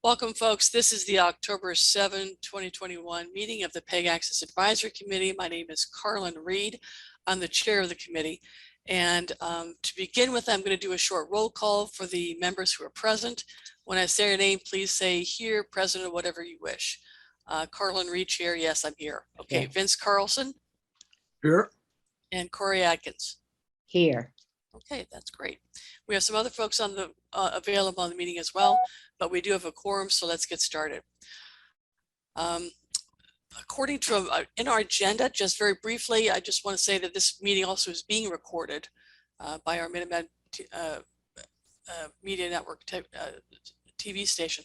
Welcome, folks. This is the October 7, 2021 meeting of the PEG Access Advisory Committee. My name is Carlin Reed. I'm the chair of the committee. And to begin with, I'm going to do a short roll call for the members who are present. When I say your name, please say here, present, or whatever you wish. Carlin Reed, chair. Yes, I'm here. Okay, Vince Carlson. Here. And Corey Atkins. Here. Okay, that's great. We have some other folks on the available on the meeting as well, but we do have a quorum, so let's get started. According to in our agenda, just very briefly, I just want to say that this meeting also is being recorded by our Minuteman Media Network TV station.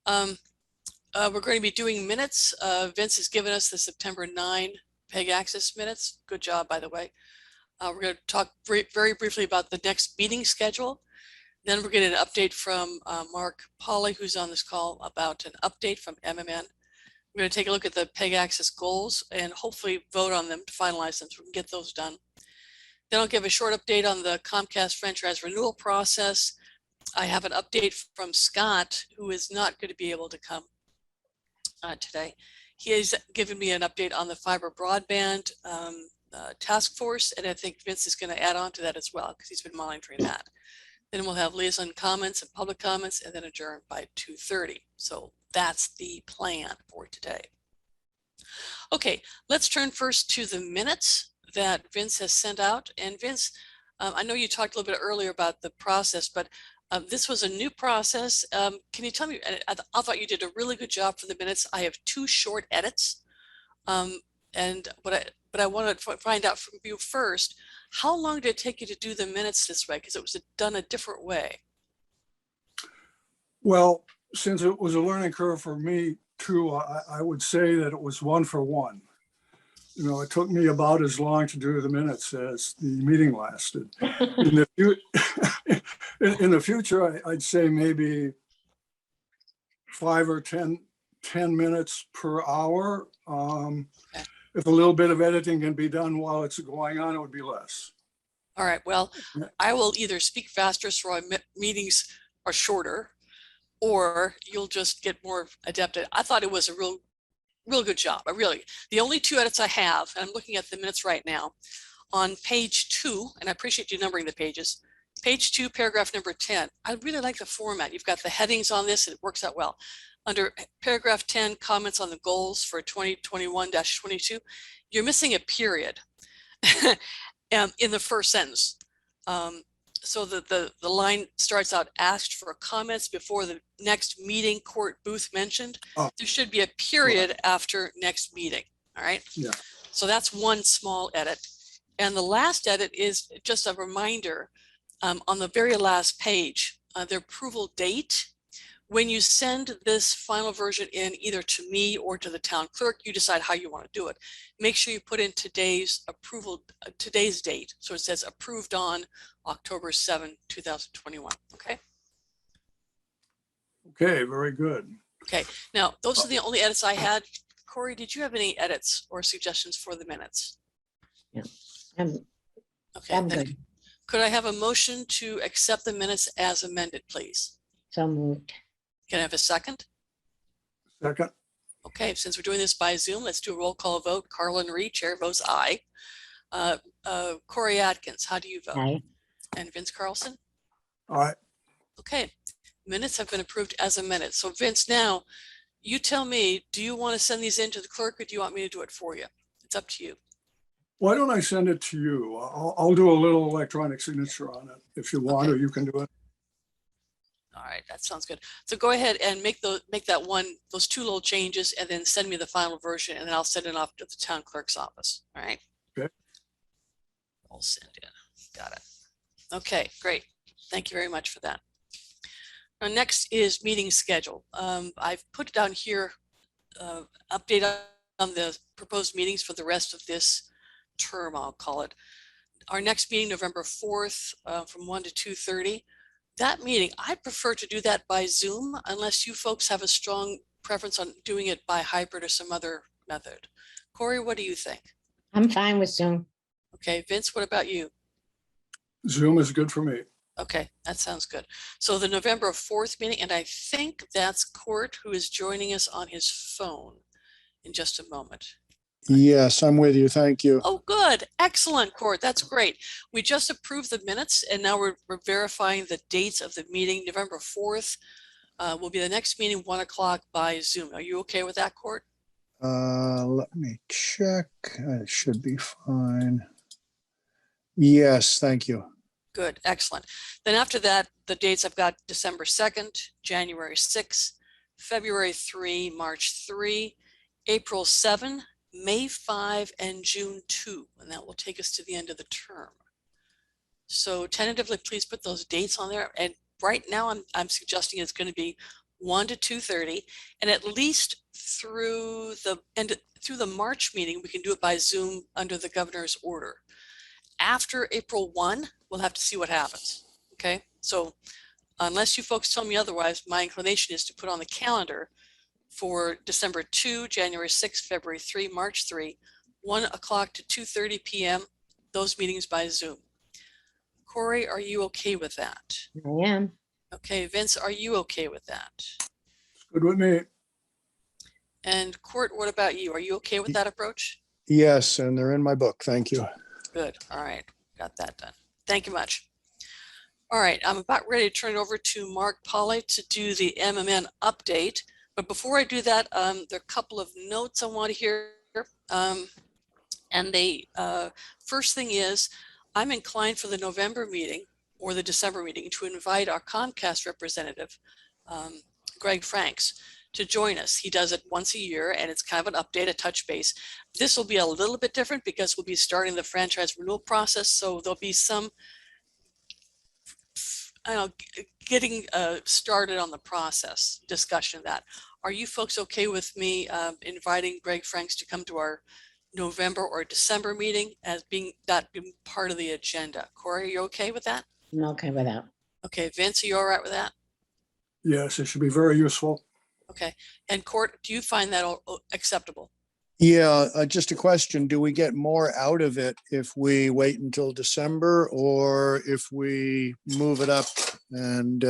We're going to be doing minutes. Vince has given us the September 9 PEG Access minutes. Good job, by the way. We're going to talk very briefly about the next meeting schedule. Then we're getting an update from Mark Polly, who's on this call, about an update from MMN. We're going to take a look at the PEG Access goals and hopefully vote on them to finalize them so we can get those done. Then I'll give a short update on the Comcast franchise renewal process. I have an update from Scott, who is not going to be able to come today. He has given me an update on the fiber broadband task force, and I think Vince is going to add on to that as well because he's been monitoring that. Then we'll have liaison comments and public comments and then adjourn by 2:30. So that's the plan for today. Okay, let's turn first to the minutes that Vince has sent out. And Vince, I know you talked a little bit earlier about the process, but this was a new process. Can you tell me, I thought you did a really good job for the minutes. I have 2 short edits. But I want to find out from you first, how long did it take you to do the minutes this way? Because it was done a different way. Well, since it was a learning curve for me too, I would say that it was 1 for 1. You know, it took me about as long to do the minutes as the meeting lasted. In the future, I'd say maybe 5 or 10 minutes per hour. Okay. If a little bit of editing can be done while it's going on, it would be less. All right. Well, I will either speak faster so our meetings are shorter, or you'll just get more adept at it. I thought it was a real good job. The only 2 edits I have, and I'm looking at the minutes right now, on page 2, and I appreciate you numbering the pages. Page 2, paragraph number 10. I really like the format. You've got the headings on this, and it works out well. Under paragraph 10, comments on the goals for 2021-22, you're missing a period in the first sentence. So the line starts out, asked for comments before the next meeting court booth mentioned. Oh. There should be a period after next meeting, all right? Yeah. So that's one small edit. And the last edit is just a reminder on the very last page, the approval date. When you send this final version in either to me or to the town clerk, you decide how you want to do it. Make sure you put in today's date. So it says approved on October 7, 2021. Okay. Okay, very good. Okay. Now, those are the only edits I had. Corey, did you have any edits or suggestions for the minutes? Yeah. Okay. I'm good. Could I have a motion to accept the minutes as amended, please? So moved. Can I have a second? Second. Okay, since we're doing this by Zoom, let's do a roll call vote. Carlin Reed, chair, votes aye. Corey Atkins, how do you vote? Aye. And Vince Carlson? Aye. Okay, minutes have been approved as amended. So Vince, now you tell me, do you want to send these in to the clerk or do you want me to do it for you? It's up to you. Why don't I send it to you? I'll do a little electronic signature on it if you want, or you can do it. All right, that sounds good. So go ahead and make those 2 little changes and then send me the final version, and then I'll send it off to the town clerk's office. All right. Okay. I'll send in. Got it. Okay, great. Thank you very much for that. Now, next is meeting schedule. I've put down here update on the proposed meetings for the rest of this term, I'll call it. Our next meeting, November 4th, from 1 to 2:30. That meeting, I prefer to do that by Zoom unless you folks have a strong preference on doing it by hybrid or some other method. Corey, what do you think? I'm fine with Zoom. Okay, Vince, what about you? Zoom is good for me. Okay, that sounds good. So the November 4th meeting, and I think that's Court who is joining us on his phone in just a moment. Yes, I'm with you. Thank you. Oh, good. Excellent, Court. That's great. We just approved the minutes and now we're verifying the dates of the meeting. November 4th will be the next meeting, 1 o'clock by Zoom. Are you okay with that, Court? Let me check. It should be fine. Yes, thank you. Good, excellent. Then after that, the dates I've got December 2nd, January 6th, February 3, March 3, April 7, May 5, and June 2, and that will take us to the end of the term. So tentatively, please put those dates on there. And right now I'm suggesting it's going to be 1 to 2:30, and at least through the March meeting, we can do it by Zoom under the governor's order. After April 1, we'll have to see what happens. Okay, so unless you folks tell me otherwise, my inclination is to put on the calendar for December 2, January 6, February 3, March 3, 1 o'clock to 2:30 p.m. Those meetings by Zoom. Corey, are you okay with that? I am. Okay, Vince, are you okay with that? It's good with me. And Court, what about you? Are you okay with that approach? Yes, and they're in my book. Thank you. Good. All right. Got that done. Thank you much. All right. I'm about ready to turn it over to Mark Polly to do the MMN update. But before I do that, there are a couple of notes I want to hear. And they first thing is, I'm inclined for the November meeting or the December meeting to invite our Comcast representative, Greg Franks, to join us. He does it once a year and it's kind of an update, a touch base. This will be a little bit different because we'll be starting the franchise renewal process. So there'll be some, I don't know, getting started on the process discussion of that. Are you folks okay with me inviting Greg Franks to come to our November or December meeting as being part of the agenda? Corey, are you okay with that? I'm okay with that. Okay, Vince, are you all right with that? Yes, it should be very useful. Okay, and Court, do you find that acceptable? Yeah, just a question. Do we get more out of it if we wait until December or if we move it up and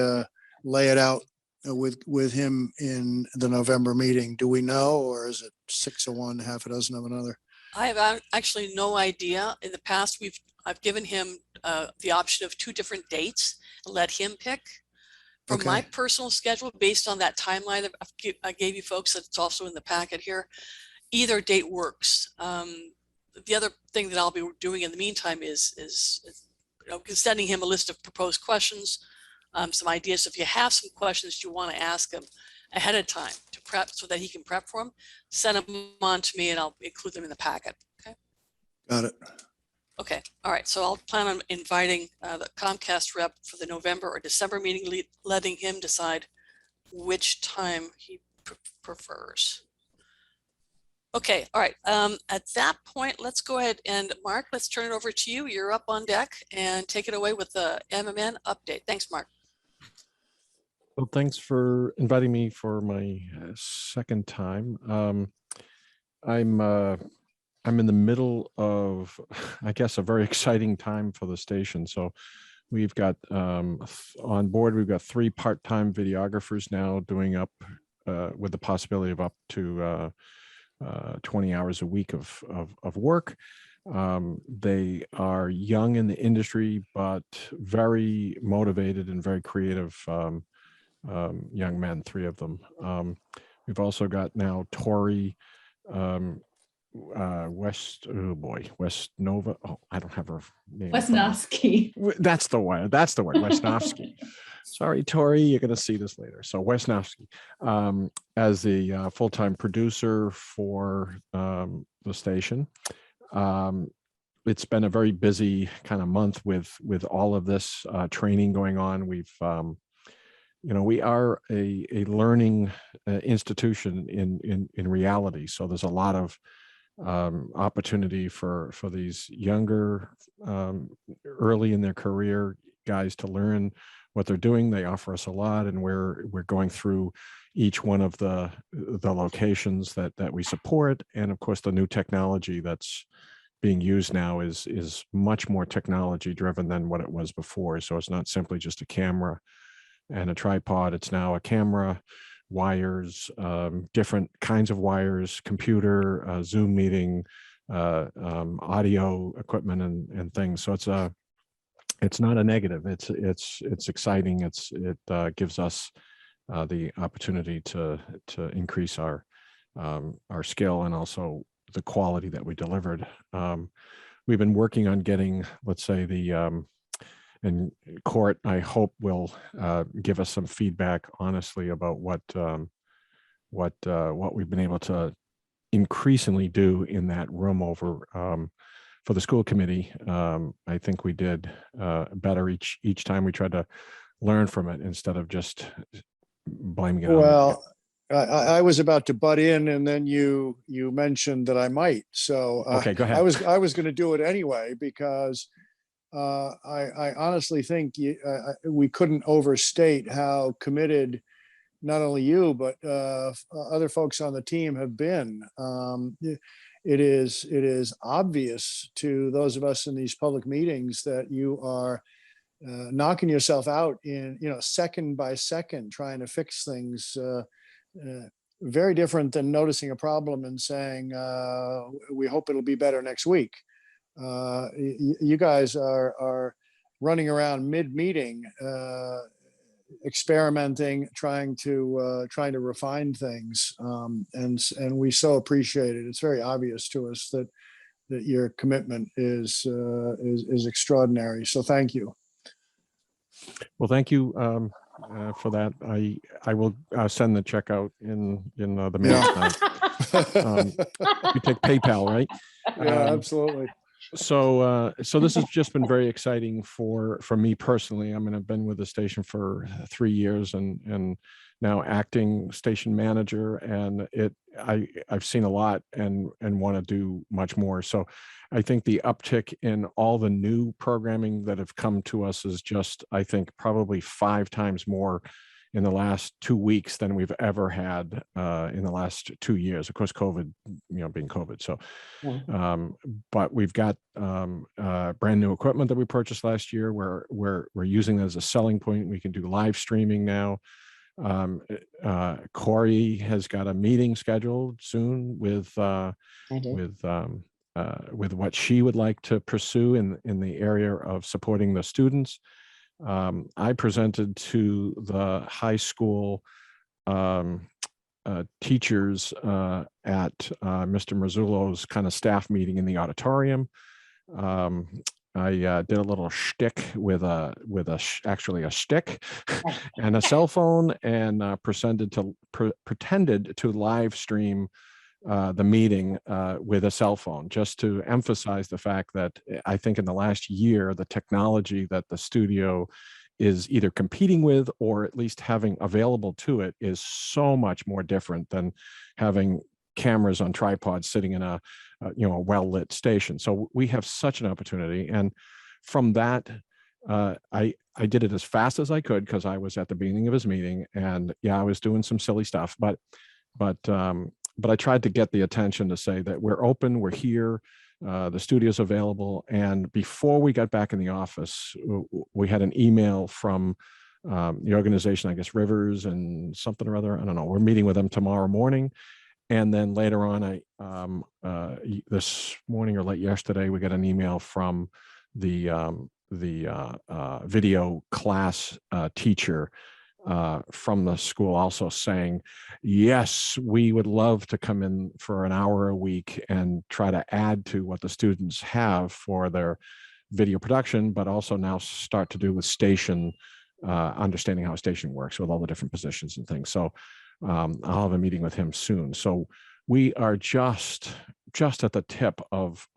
lay it out with him in the November meeting? Do we know, or is it 6 of one, half a dozen of another? I have actually no idea. In the past, I've given him the option of 2 different dates and let him pick. From my Okay. personal schedule, based on that timeline I gave you folks, that's also in the packet here, either date works. The other thing that I'll be doing in the meantime is sending him a list of proposed questions, some ideas. So if you have some questions you want to ask him ahead of time to prep so that he can prep for them, send them on to me and I'll include them in the packet. Okay. Got it. Okay. All right. So I'll plan on inviting the Comcast rep for the November or December meeting, letting him decide which time he prefers. Okay. All right. At that point, let's go ahead and Mark, let's turn it over to you. You're up on deck and take it away with the MMN update. Thanks, Mark. Well, thanks for inviting me for my second time. I'm in the middle of, I guess, a very exciting time for the station. So we've got on board, we've got 3 part-time videographers now doing up with the possibility of up to 20 hours a week of work. They are young in the industry, but very motivated and very creative young men, 3 of them. We've also got now Tori West Nova. Oh, I don't have her name. Wesnowski. That's the one. Wesnowski. Sorry, Tori, you're going to see this later. So Wesnowski as the full-time producer for the station. It's been a very busy kind of month with all of this training going on. We've we are a learning institution in reality. So there's a lot of opportunity for these younger, early in their career guys to learn what they're doing. They offer us a lot, and we're going through each one of the locations that we support, and of course the new technology that's being used now is much more technology driven than what it was before. So it's not simply just a camera and a tripod. It's now a camera, wires, different kinds of wires, computer, Zoom meeting, audio equipment, and things. So it's not a negative. It's exciting. It gives us the opportunity to increase our skill and also the quality that we delivered. We've been working on getting, let's say, and Court, I hope, will give us some feedback honestly about what we've been able to increasingly do in that room over for the school committee. I think we did better each time we tried to learn from it instead of just blaming it on. Well, I was about to butt in, and then you mentioned that I might. So Okay, go ahead. I was going to do it anyway because I honestly think we couldn't overstate how committed not only you but other folks on the team have been. It is obvious to those of us in these public meetings that you are knocking yourself out in, second by second, trying to fix things. Very different than noticing a problem and saying, we hope it'll be better next week. You guys are running around mid-meeting, experimenting, trying to refine things, and we so appreciate it. It's very obvious to us that your commitment is extraordinary. So thank you. Well, thank you for that. I will send the check out in the mail. You take PayPal, right? Yeah, absolutely. So this has just been very exciting for me personally. I mean, I've been with the station for 3 years and now acting station manager, and I've seen a lot and want to do much more. So I think the uptick in all the new programming that have come to us is just, I think, probably 5 times more in the last 2 weeks than we've ever had in the last 2 years. Of course, COVID, being COVID. So, but we've got brand new equipment that we purchased last year. We're using that as a selling point. We can do live streaming now. Corey has got a meeting scheduled soon with what she would like to pursue in the area of supporting the students. I presented to the high school teachers at Mr. Marzullo's kind of staff meeting in the auditorium. I did a little shtick with actually a stick and a cell phone, and pretended to live stream the meeting with a cell phone, just to emphasize the fact that I think in the last year, the technology that the studio is either competing with or at least having available to it is so much more different than having cameras on tripods sitting in a well-lit station. So we have such an opportunity. And from that, I did it as fast as I could because I was at the beginning of his meeting, and I was doing some silly stuff, but I tried to get the attention to say that we're open, we're here, the studio's available. And before we got back in the office, we had an email from the organization, I guess Rivers and something or other. I don't know. We're meeting with them tomorrow morning. And then later on, this morning or late yesterday, we got an email from the video class teacher from the school also saying, yes, we would love to come in for an hour a week and try to add to what the students have for their video production, but also now start to do with station, understanding how a station works with all the different positions and things. So I'll have a meeting with him soon. So we are just at the tip of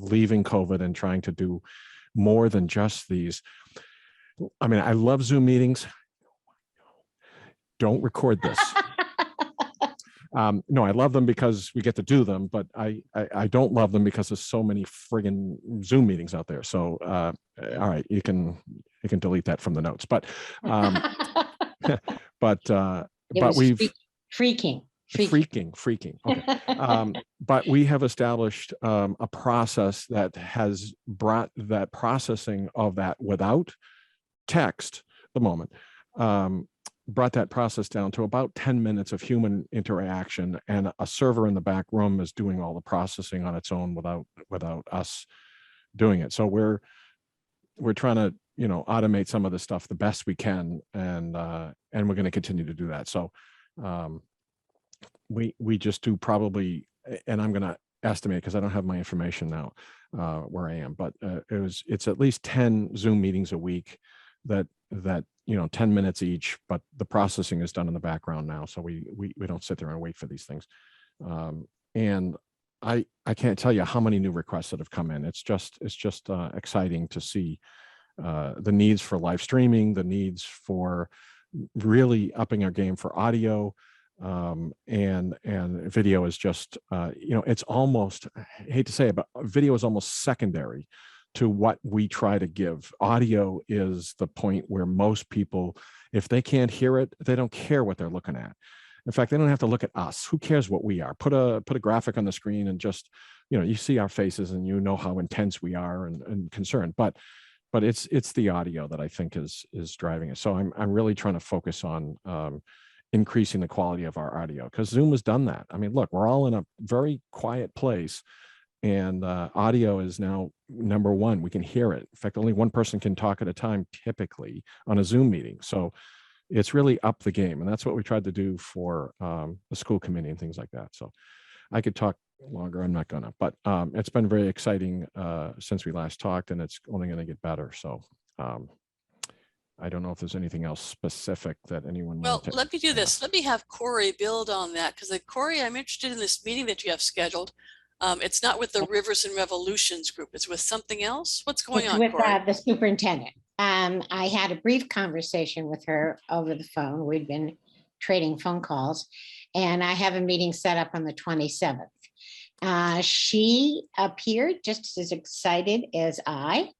leaving COVID and trying to do more than just these. I mean, I love Zoom meetings. Don't record this. No, I love them because we get to do them, but I don't love them because there's so many friggin' Zoom meetings out there. So, all right, you can delete that from the notes, but we've freaking. Freaking. Okay. But we have established a process that has brought that processing of that without text, the moment, brought that process down to about 10 minutes of human interaction, and a server in the back room is doing all the processing on its own without us doing it. So we're trying to, automate some of the stuff the best we can, and we're going to continue to do that. So we just do probably, and I'm going to estimate because I don't have my information now where I am, but it's at least 10 Zoom meetings a week that 10 minutes each, but the processing is done in the background now. So we don't sit there and wait for these things. And I can't tell you how many new requests that have come in. It's just exciting to see the needs for live streaming, the needs for really upping our game for audio, and video is just, it's almost, I hate to say it, but video is almost secondary to what we try to give. Audio is the point where most people, if they can't hear it, they don't care what they're looking at. In fact, they don't have to look at us. Who cares what we are? Put a graphic on the screen and just, you see our faces and you know how intense we are and concerned. But it's the audio that I think is driving it. So I'm really trying to focus on increasing the quality of our audio, because Zoom has done that. I mean, look, we're all in a very quiet place, and audio is now number one. We can hear it. In fact, only one person can talk at a time typically on a Zoom meeting. So it's really up the game, and that's what we tried to do for the school committee and things like that. So I could talk longer. I'm not gonna, but it's been very exciting since we last talked, and it's only going to get better. So I don't know if there's anything else specific that anyone. Well, let me do this. Let me have Corey build on that, because Corey, I'm interested in this meeting that you have scheduled. It's not with the Rivers and Revolutions group. It's with something else. What's going It's on, with Corey? the superintendent. I had a brief conversation with her over the phone. We'd been trading phone calls, and I have a meeting set up on the 27th. She appeared just as excited as I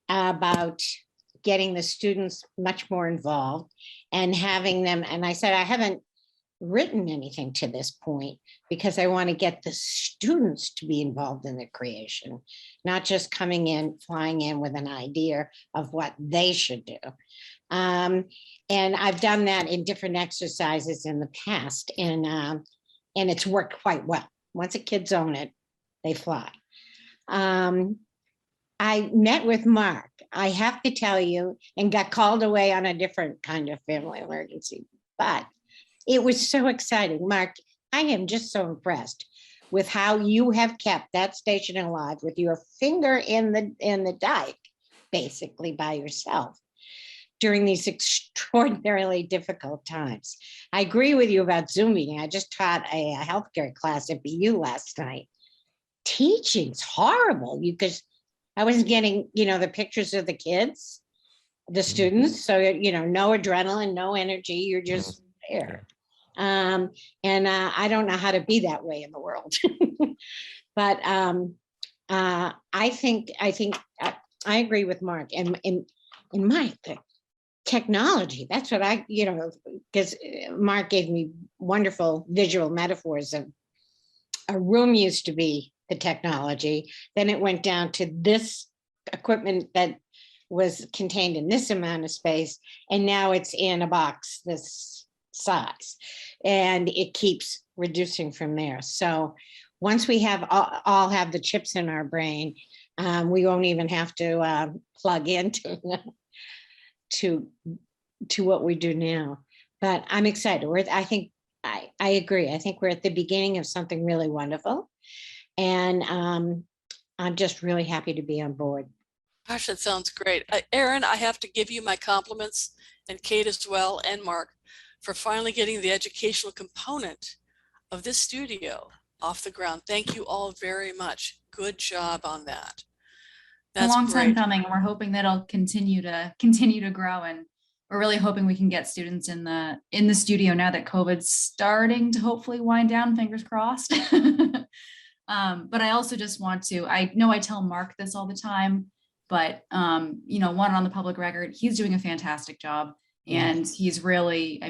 about getting the students much more involved and having them. And I said, I haven't written anything to this point because I want to get the students to be involved in the creation, not just coming in, flying in with an idea of what they should do. And I've done that in different exercises in the past, and it's worked quite well. Once the kids own it, they fly. I met with Mark, I have to tell you, and got called away on a different kind of family emergency, but it was so exciting. Mark, I am just so impressed with how you have kept that station alive with your finger in the dike, basically by yourself during these extraordinarily difficult times. I agree with you about Zoom meeting. I just taught a healthcare class at BU last night. Teaching's horrible because I wasn't getting, the pictures of the kids, the students. So, no adrenaline, no energy. You're just there. And I don't know how to be that way in the world. But I think I agree with Mark. And Mike, the technology, that's what because Mark gave me wonderful visual metaphors of a room used to be the technology, then it went down to this equipment that was contained in this amount of space, and now it's in a box this size, and it keeps reducing from there. So once we have all have the chips in our brain, we won't even have to plug into to what we do now. But I'm excited. I agree. I think we're at the beginning of something really wonderful. And I'm just really happy to be on board. Gosh, that sounds great. Erin, I have to give you my compliments, and Kate as well, and Mark, for finally getting the educational component of this studio off the ground. Thank you all very much. Good job on that. That's a long time great. coming, and we're hoping that it'll continue to grow, and we're really hoping we can get students in the studio now that COVID's starting to hopefully wind down, fingers crossed. But I also just want to, I know I tell Mark this all the time, but one on the public record, he's doing a fantastic job, and he's really,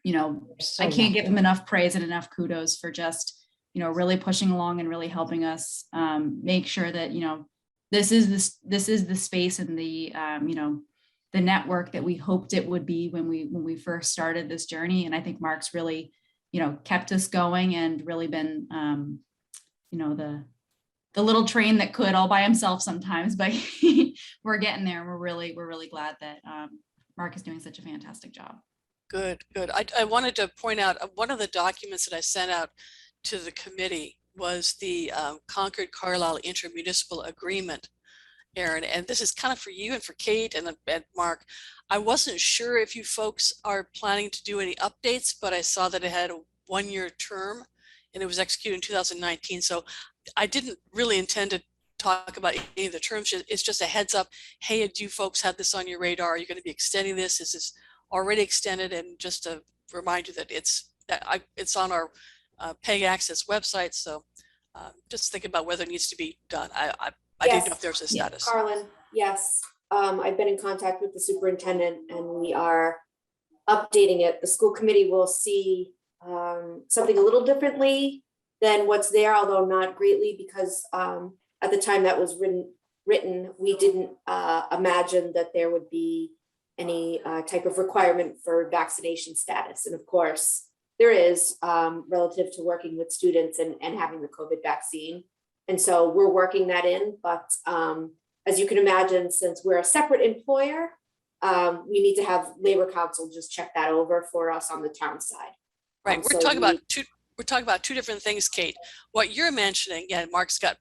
you know, So I can't give lucky. him enough praise and enough kudos for just, you know, really pushing along and really helping us make sure that, you know, this is the space and the, you know, the network that we hoped it would be when we first started this journey. And I think Mark's really, you know, kept us going and really been, you know, the little train that could all by himself sometimes, but we're getting there. We're really glad that Mark is doing such a fantastic job. Good, good. I wanted to point out one of the documents that I sent out to the committee was the Concord Carlisle intermunicipal agreement, Aaron, and this is kind of for you and for Kate and Mark. I wasn't sure if you folks are planning to do any updates, but I saw that it had a one-year term and it was executed in 2019. So I didn't really intend to talk about any of the terms. It's just a heads up. Hey, do you folks have this on your radar? Are you going to be extending this? Is this already extended? And just to remind you that it's on our PEG Access website. So just think about whether it needs to be done. I didn't know if there's a status. Carlin, yes. I've been in contact with the superintendent and we are updating it. The school committee will see something a little differently than what's there, although not greatly, because at the time that was written, we didn't imagine that there would be any type of requirement for vaccination status. And of course, there is relative to working with students and having the COVID vaccine. And so we're working that in, but as you can imagine, since we're a separate employer, we need to have Labor Council just check that over for us on the town side. Right, we're talking about two different things, Kate. What you're mentioning, yeah, Mark's got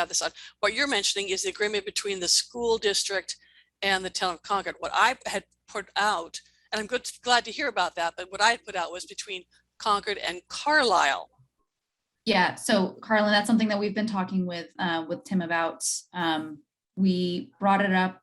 this on. What you're mentioning is the agreement between the school district and the town of Concord. What I had put out, and I'm glad to hear about that, but what I had put out was between Concord and Carlisle. Yeah, so Carlin, that's something that we've been talking with Tim about. We brought it up,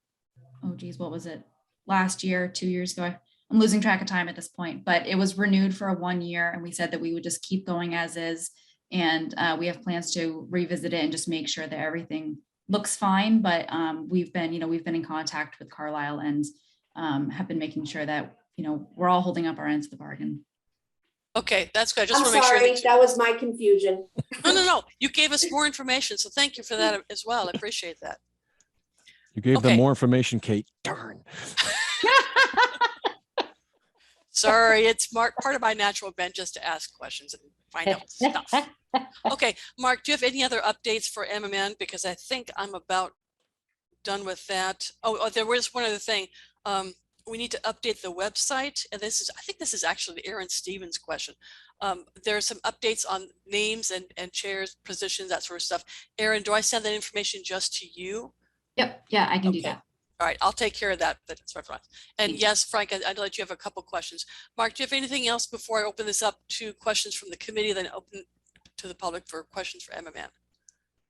oh geez, what was it? Last year, 2 years ago. I'm losing track of time at this point, but it was renewed for 1 year and we said that we would just keep going as is. And we have plans to revisit it and just make sure that everything looks fine. But we've been in contact with Carlisle and have been making sure that, you know, we're all holding up our ends of the bargain. Okay, that's good. I just I'm want to make sure sorry, that was my confusion. No. You gave us more information, so thank you for that as well. I appreciate that. You gave them Okay. more information, Kate. Darn. Sorry, it's part of my natural bent just to ask questions and find out stuff. Okay, Mark, do you have any other updates for MMN? Because I think I'm about done with that. Oh, there was one other thing. We need to update the website. And I think this is actually Aaron Stevens' question. There are some updates on names and chairs, positions, that sort of stuff. Aaron, do I send that information just to you? Yep, yeah, I can do Okay. that. All right, I'll take care of that. And yes, Frank, I know that you have a couple questions. Mark, do you have anything else before I open this up to questions from the committee, then open to the public for questions for MMN?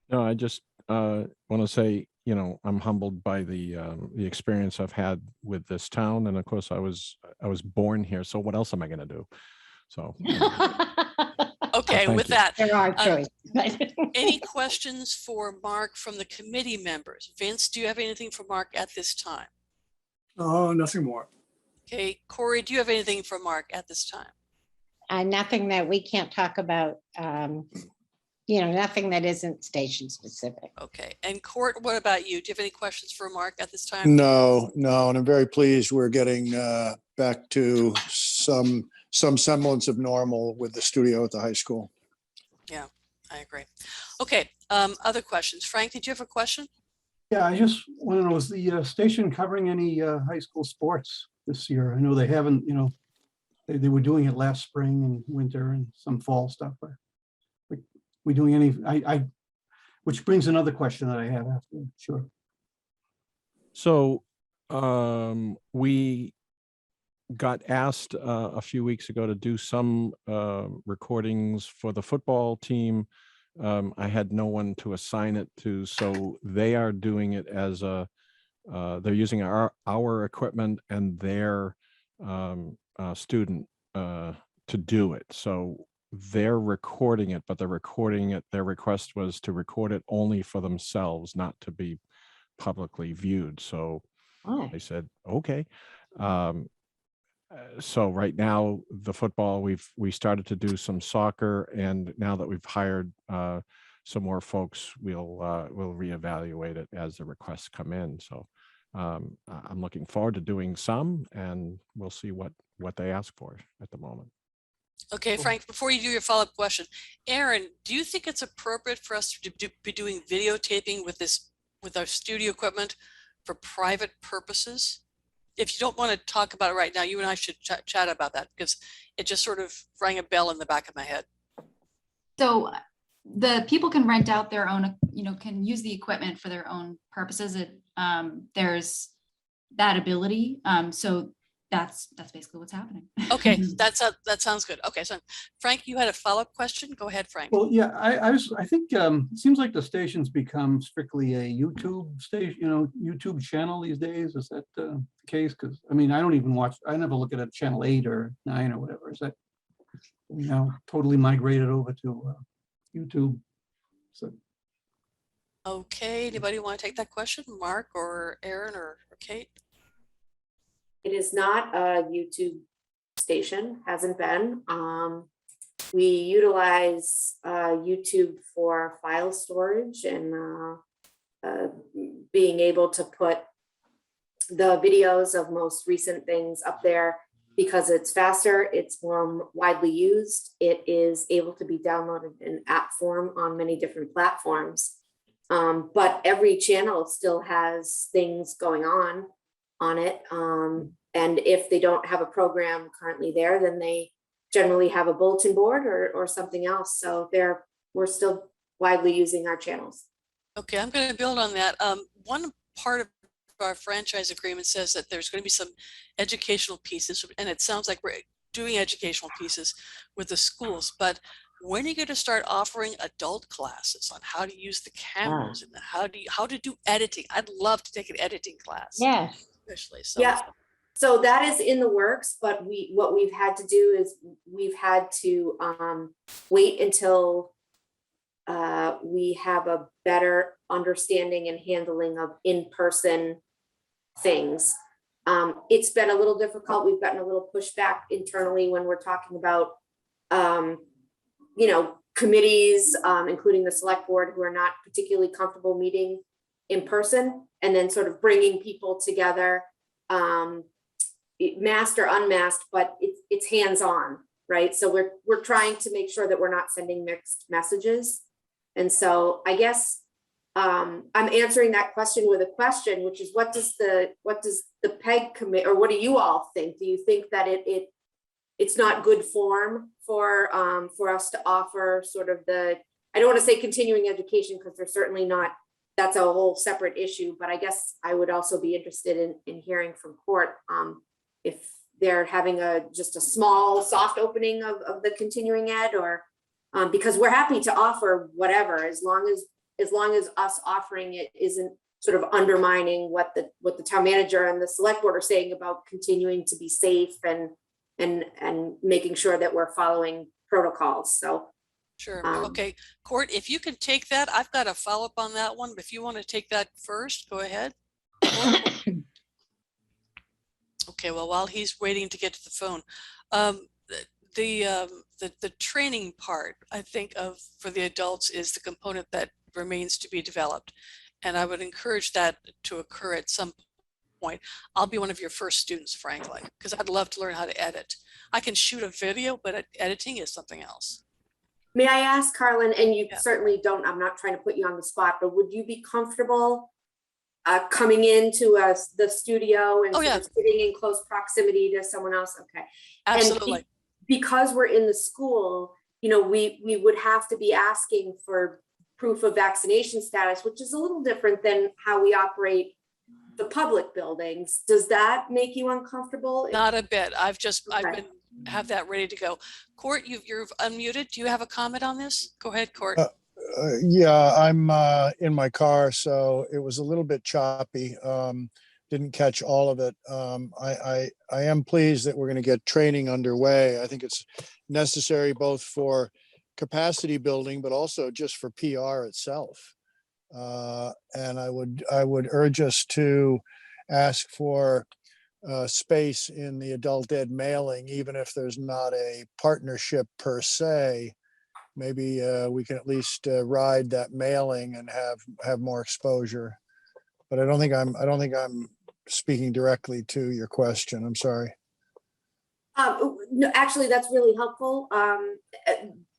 No, I just want to say, you know, I'm humbled by the experience I've had with this town, and of course, I was born here. So what else am I going to do? So Okay, thank with you. that, There are choices. any questions for Mark from the committee members? Vince, do you have anything for Mark at this time? Oh, nothing more. Okay, Corey, do you have anything for Mark at this time? Nothing that we can't talk about, you know, nothing that isn't station specific. Okay, and Court, what about you? Do you have any questions for Mark at this time? No, and I'm very pleased we're getting back to some semblance of normal with the studio at the high school. Yeah, I agree. Okay, other questions? Frank, did you have a question? Yeah, I just want to know, is the station covering any high school sports this year? I know they haven't, you know, they were doing it last spring and winter and some fall stuff. But we doing any, which brings another question that I have after, sure. So we got asked a few weeks ago to do some recordings for the football team. I had no one to assign it to, so they are doing it as they're using our equipment and their student to do it. So they're recording it, but they're recording it. Their request was to record it only for themselves, not to be publicly viewed. So Oh, I said, okay. So right now, the football, we started to do some soccer, and now that we've hired some more folks, we'll reevaluate it as the requests come in. So I'm looking forward to doing some, and we'll see what they ask for at the moment. Okay, Cool. Frank, before you do your follow-up question, Aaron, do you think it's appropriate for us to be doing videotaping with our studio equipment for private purposes? If you don't want to talk about it right now, you and I should chat about that, because it just sort of rang a bell in the back of my head. So the people can rent out their own, can use the equipment for their own purposes. There's that ability. So that's basically what's happening. Okay, that sounds good. Okay, so Frank, you had a follow-up question? Go ahead, Frank. Well, yeah, I think it seems like the station's become strictly a YouTube station, YouTube channel these days. Is that the case? Because I mean, I never look at a channel 8 or 9 or whatever. Is that totally migrated over to YouTube? So Okay, anybody want to take that question? Mark or Aaron or Kate? It is not a YouTube station, hasn't been. We utilize YouTube for file storage and being able to put the videos of most recent things up there because it's faster, it's more widely used, it is able to be downloaded in app form on many different platforms. But every channel still has things going on it. And if they don't have a program currently there, then they generally have a bulletin board or something else. So we're still widely using our channels. Okay, I'm going to build on that. One part of our franchise agreement says that there's going to be some educational pieces, and it sounds like we're doing educational pieces with the schools, but when are you going to start offering adult classes on how to use the cameras and how to do editing? I'd love to take an editing class. Yeah. Especially. So. Yeah. So that is in the works, but what we've had to do is we've had to wait until we have a better understanding and handling of in-person things. It's been a little difficult. We've gotten a little pushback internally when we're talking about committees, including the select board, who are not particularly comfortable meeting in person, and then sort of bringing people together, masked or unmasked, but it's hands-on, right? So we're trying to make sure that we're not sending mixed messages. And so I guess I'm answering that question with a question, which is what does the PEG commit, or what do you all think? Do you think that it's not good form for us to offer sort of I don't want to say continuing education, because they're certainly not, that's a whole separate issue, but I guess I would also be interested in hearing from Court if they're having just a small soft opening of the continuing ed, or because we're happy to offer whatever, as long as us offering it isn't sort of undermining what the town manager and the select board are saying about continuing to be safe and making sure that we're following protocols. So sure. Okay, Court, if you can take that, I've got a follow-up on that one, but if you want to take that first, go ahead. Okay, well, while he's waiting to get to the phone, the training part, I think for the adults is the component that remains to be developed. And I would encourage that to occur at some point. I'll be one of your first students, frankly, because I'd love to learn how to edit. I can shoot a video, but editing is something else. may I ask, Carlin, and you certainly don't, I'm not trying to put you on the spot, but would you be comfortable coming into the studio and sort of sitting in close proximity to someone else? Okay. Absolutely. And because we're in the school, we would have to be asking for proof of vaccination status, which is a little different than how we operate the public buildings. Does that make you uncomfortable? Not a bit. I've have that ready to go. Court, you're unmuted. Do you have a comment on this? Go ahead, Court. Yeah, I'm in my car, so it was a little bit choppy. Didn't catch all of it. I am pleased that we're going to get training underway. I think it's necessary both for capacity building, but also just for PR itself. And I would urge us to ask for space in the adult ed mailing, even if there's not a partnership per se. Maybe we can at least ride that mailing and have more exposure. But I don't think I'm speaking directly to your question. I'm sorry. No, actually, that's really helpful.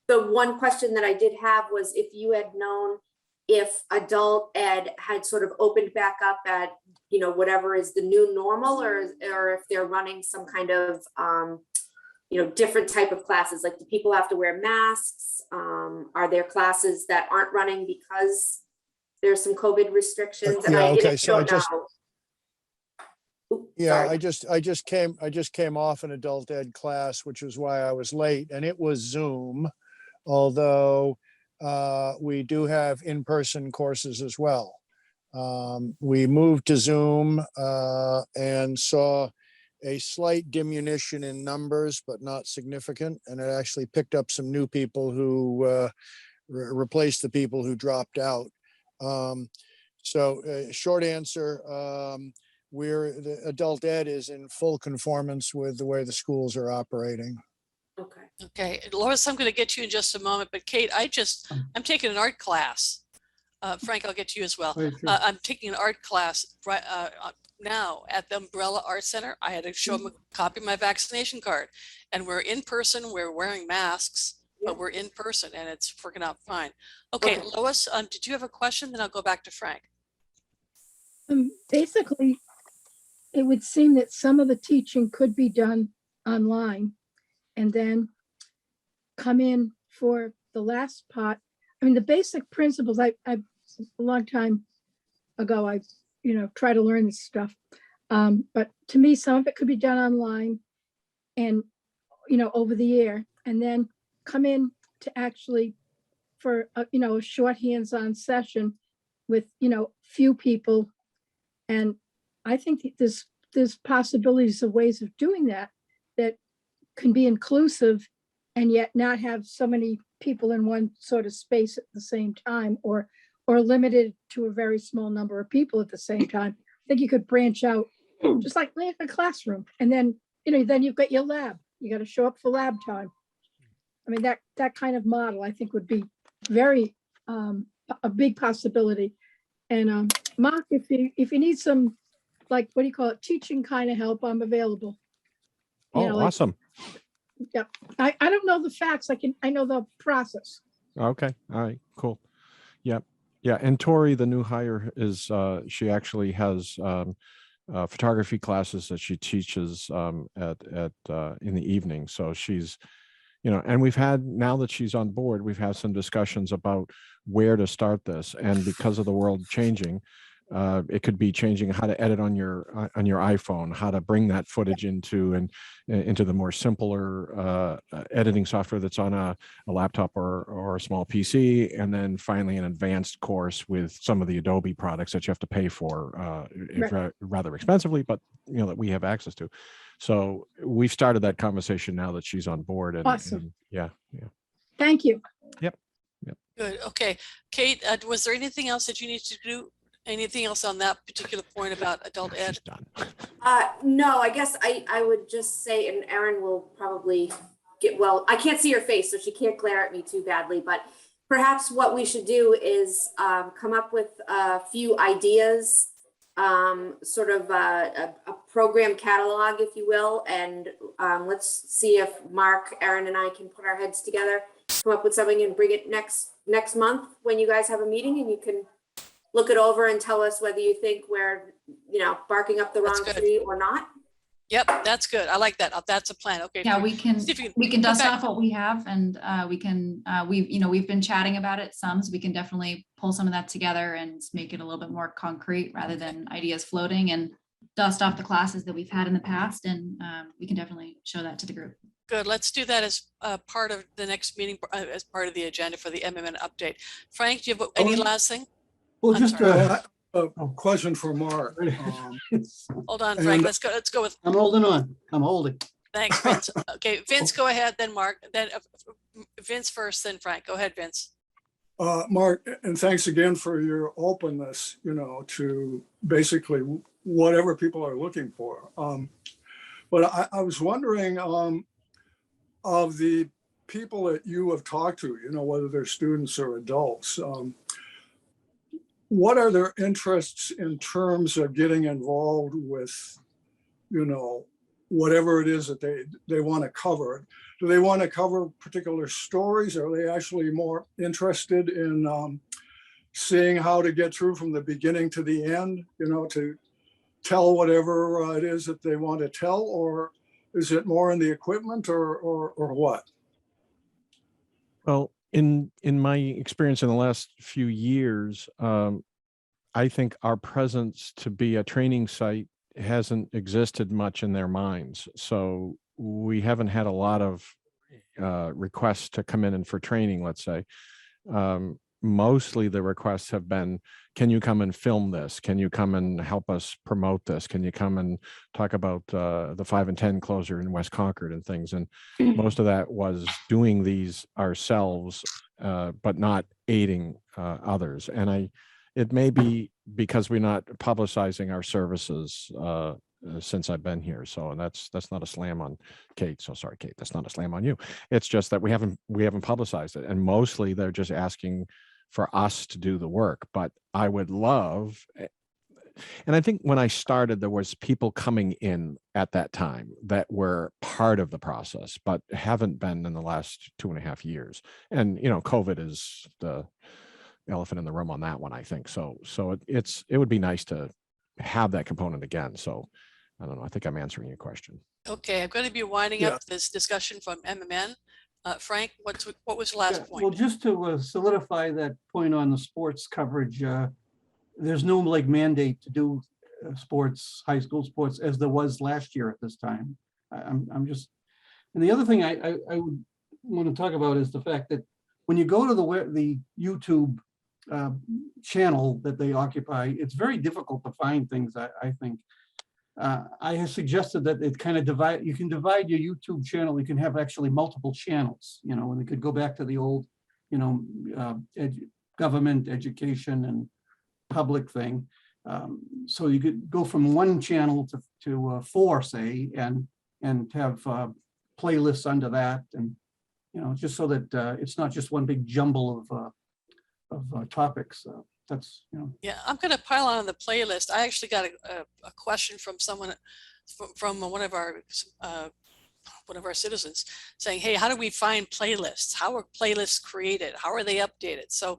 The one question that I did have was if you had known if adult ed had sort of opened back up at, whatever is the new normal, or if they're running some kind of, different type of classes. Like, do people have to wear masks? Are there classes that aren't running because there's some COVID restrictions? And Yeah, I okay, so I don't just- know. Oops, Yeah, sorry. I just came off an adult ed class, which was why I was late, and it was Zoom. Although we do have in-person courses as well. We moved to Zoom and saw a slight diminution in numbers, but not significant. And it actually picked up some new people who replaced the people who dropped out. Short answer, the adult ed is in full conformance with the way the schools are operating. Okay. Okay, Lois, I'm going to get to you in just a moment, but Kate, I'm taking an art class. Frank, I'll get to you as well. Right, sure. I'm taking an art class right now at the Umbrella Art Center. I had to show them a copy of my vaccination card, and we're in person. We're wearing masks, but we're in person, and it's working out fine. Okay, Lois, did you have a question? Then I'll go back to Frank. Basically, it would seem that some of the teaching could be done online and then come in for the last part. I mean, the basic principles, I a long time ago, I try to learn this stuff. But to me, some of it could be done online and, over the air, and then come in to actually for, a short hands-on session with, few people. And I think that there's possibilities of ways of doing that can be inclusive and yet not have so many people in one sort of space at the same time, or limited to a very small number of people at the same time. I think you could branch out just like a classroom, and then then you've got your lab. You got to show up for lab time. I mean, that kind of model I think would be very a big possibility. And Mark, if you need some, like, what do you call it, teaching kind of help, I'm available. Awesome. Yep. I don't know the facts. I know the process. Okay. All right. Cool. Yep. Yeah. And Tori, the new hire, is she actually has photography classes that she teaches at in the evening. So she's, and we've had, now that she's on board, we've had some discussions about where to start this. And because of the world changing, it could be changing how to edit on your iPhone, how to bring that footage into the more simpler editing software that's on a laptop or a small PC, and then finally an advanced course with some of the Adobe products that you have to pay for rather expensively, but that we have access to. So we've started that conversation now that she's on board. And, Awesome. and yeah. Thank you. Yep. Good. Okay, Kate, was there anything else that you need to do? Anything else on that particular point about adult ed? She's done. No, I guess I would just say, and Erin will probably I can't see her face, so she can't glare at me too badly, but perhaps what we should do is come up with a few ideas, sort of a program catalog, if you will, and let's see if Mark, Erin, and I can put our heads together, come up with something and bring it next month when you guys have a meeting, and you can look it over and tell us whether you think we're, barking up the wrong tree or not. Yep, that's good. I like that. That's a plan. Okay. Yeah, we can see if you we can come dust back. off what we have, and we've been chatting about it some, so we can definitely pull some of that together and make it a little bit more concrete rather than ideas floating, and dust off the classes that we've had in the past, and we can definitely show that to the group. Good. Let's do that as part of the next meeting, as part of the agenda for the MMN update. Frank, do you have any last thing? Well, I'm just, sorry. A question for Mark. Hold on, Frank. And- Let's go with, I'm holding on. I'm holding. thanks, Vince. Okay, Vince, go ahead, then Mark, then Vince first, then Frank. Go ahead, Vince. Mark, and thanks again for your openness, to basically whatever people are looking for. But I was wondering, of the people that you have talked to, whether they're students or adults, what are their interests in terms of getting involved with, whatever it is that they want to cover? Do they want to cover particular stories? Are they actually more interested in seeing how to get through from the beginning to the end, to tell whatever it is that they want to tell? Or is it more in the equipment or what? Well, in my experience in the last few years, I think our presence to be a training site hasn't existed much in their minds. So we haven't had a lot of requests to come in and for training, let's say. Mostly the requests have been, can you come and film this? Can you come and help us promote this? Can you come and talk about the 5 and 10 closure in West Concord and things? And most of that was doing these ourselves, but not aiding others. And it may be because we're not publicizing our services since I've been here. So, and that's not a slam on Kate. So sorry, Kate, that's not a slam on you. It's just that we haven't publicized it. And mostly they're just asking for us to do the work. But I would love, and I think when I started, there was people coming in at that time that were part of the process, but haven't been in the last 2.5 years. And, COVID is the elephant in the room on that one, I think. So it would be nice to have that component again. So I don't know. I think I'm answering your question. Okay, I'm going to be winding up this discussion from MMN. Frank, what was the last point? Well, just to solidify that point on the sports coverage, there's no mandate to do sports, high school sports, as there was last year at this time. I'm just, and the other thing I would want to talk about is the fact that when you go to the YouTube channel that they occupy, it's very difficult to find things, I think. I have suggested that it kind of you can divide your YouTube channel. You can have actually multiple channels, and we could go back to the old, government, education, and public thing. So you could go from one channel to 4, say, and have playlists under that, and just so that it's not just one big jumble of topics. That's, Yeah, I'm going to pile on the playlist. I actually got a question from someone, from one of our citizens, saying, hey, how do we find playlists? How are playlists created? How are they updated? So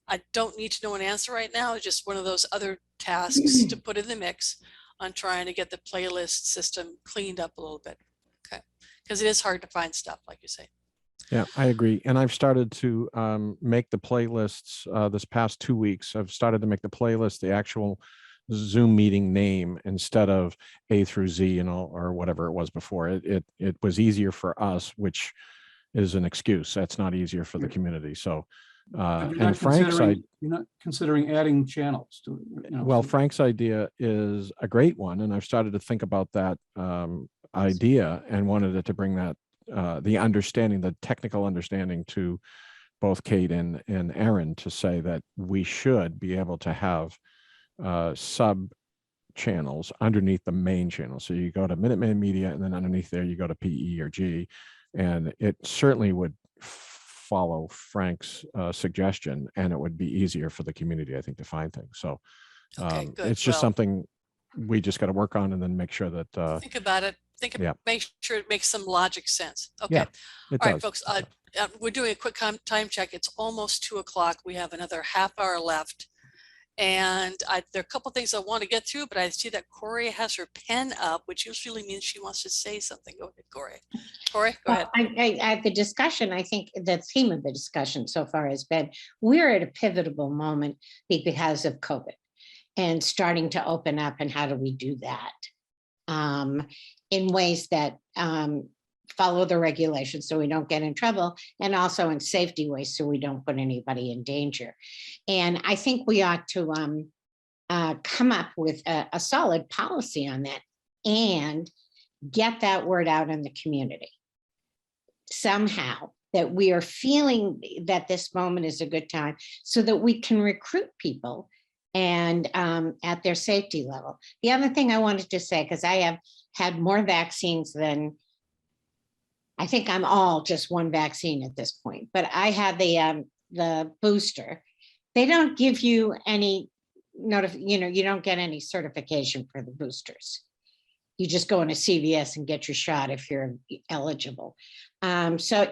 I don't need to know an answer right now. It's just one of those other tasks to put in the mix on trying to get the playlist system cleaned up a little bit. Okay, because it is hard to find stuff, like you say. Yeah, I agree. And I've started to make the playlists this past 2 weeks. I've started to make the playlist the actual Zoom meeting name instead of A through Z, or whatever it was before. It was easier for us, which is an excuse. That's not easier for the community. So, and Frank's idea, you're not considering adding channels to it. Well, Frank's idea is a great one, and I've started to think about that idea and wanted it to bring that. The technical understanding to both Kate and Aaron, to say that we should be able to have sub channels underneath the main channel. So you go to Minuteman Media, and then underneath there you go to PE or G, and it certainly would follow Frank's suggestion, and it would be easier for the community, I think, to find things. So Okay, good. it's just Well, something we just got to work on, and then make sure that think about it. Yeah. Make sure it makes some logic sense. Okay. Yeah, it All right, does. folks, we're doing a quick time check. It's almost 2:00. We have another half hour left. And there are a couple things I want to get through, but I see that Corey has her pen up, which usually means she wants to say something. Go ahead, Corey. Corey, go ahead. At the discussion, I think the theme of the discussion so far has been, we're at a pivotal moment because of COVID and starting to open up, and how do we do that in ways that follow the regulations so we don't get in trouble, and also in safety ways so we don't put anybody in danger. And I think we ought to come up with a solid policy on that and get that word out in the community somehow, that we are feeling that this moment is a good time, so that we can recruit people and at their safety level. The other thing I wanted to say, because I have had more vaccines than, I think I'm all just one vaccine at this point, but I had the booster. They don't give you any you don't get any certification for the boosters. You just go into CVS and get your shot if you're eligible. So,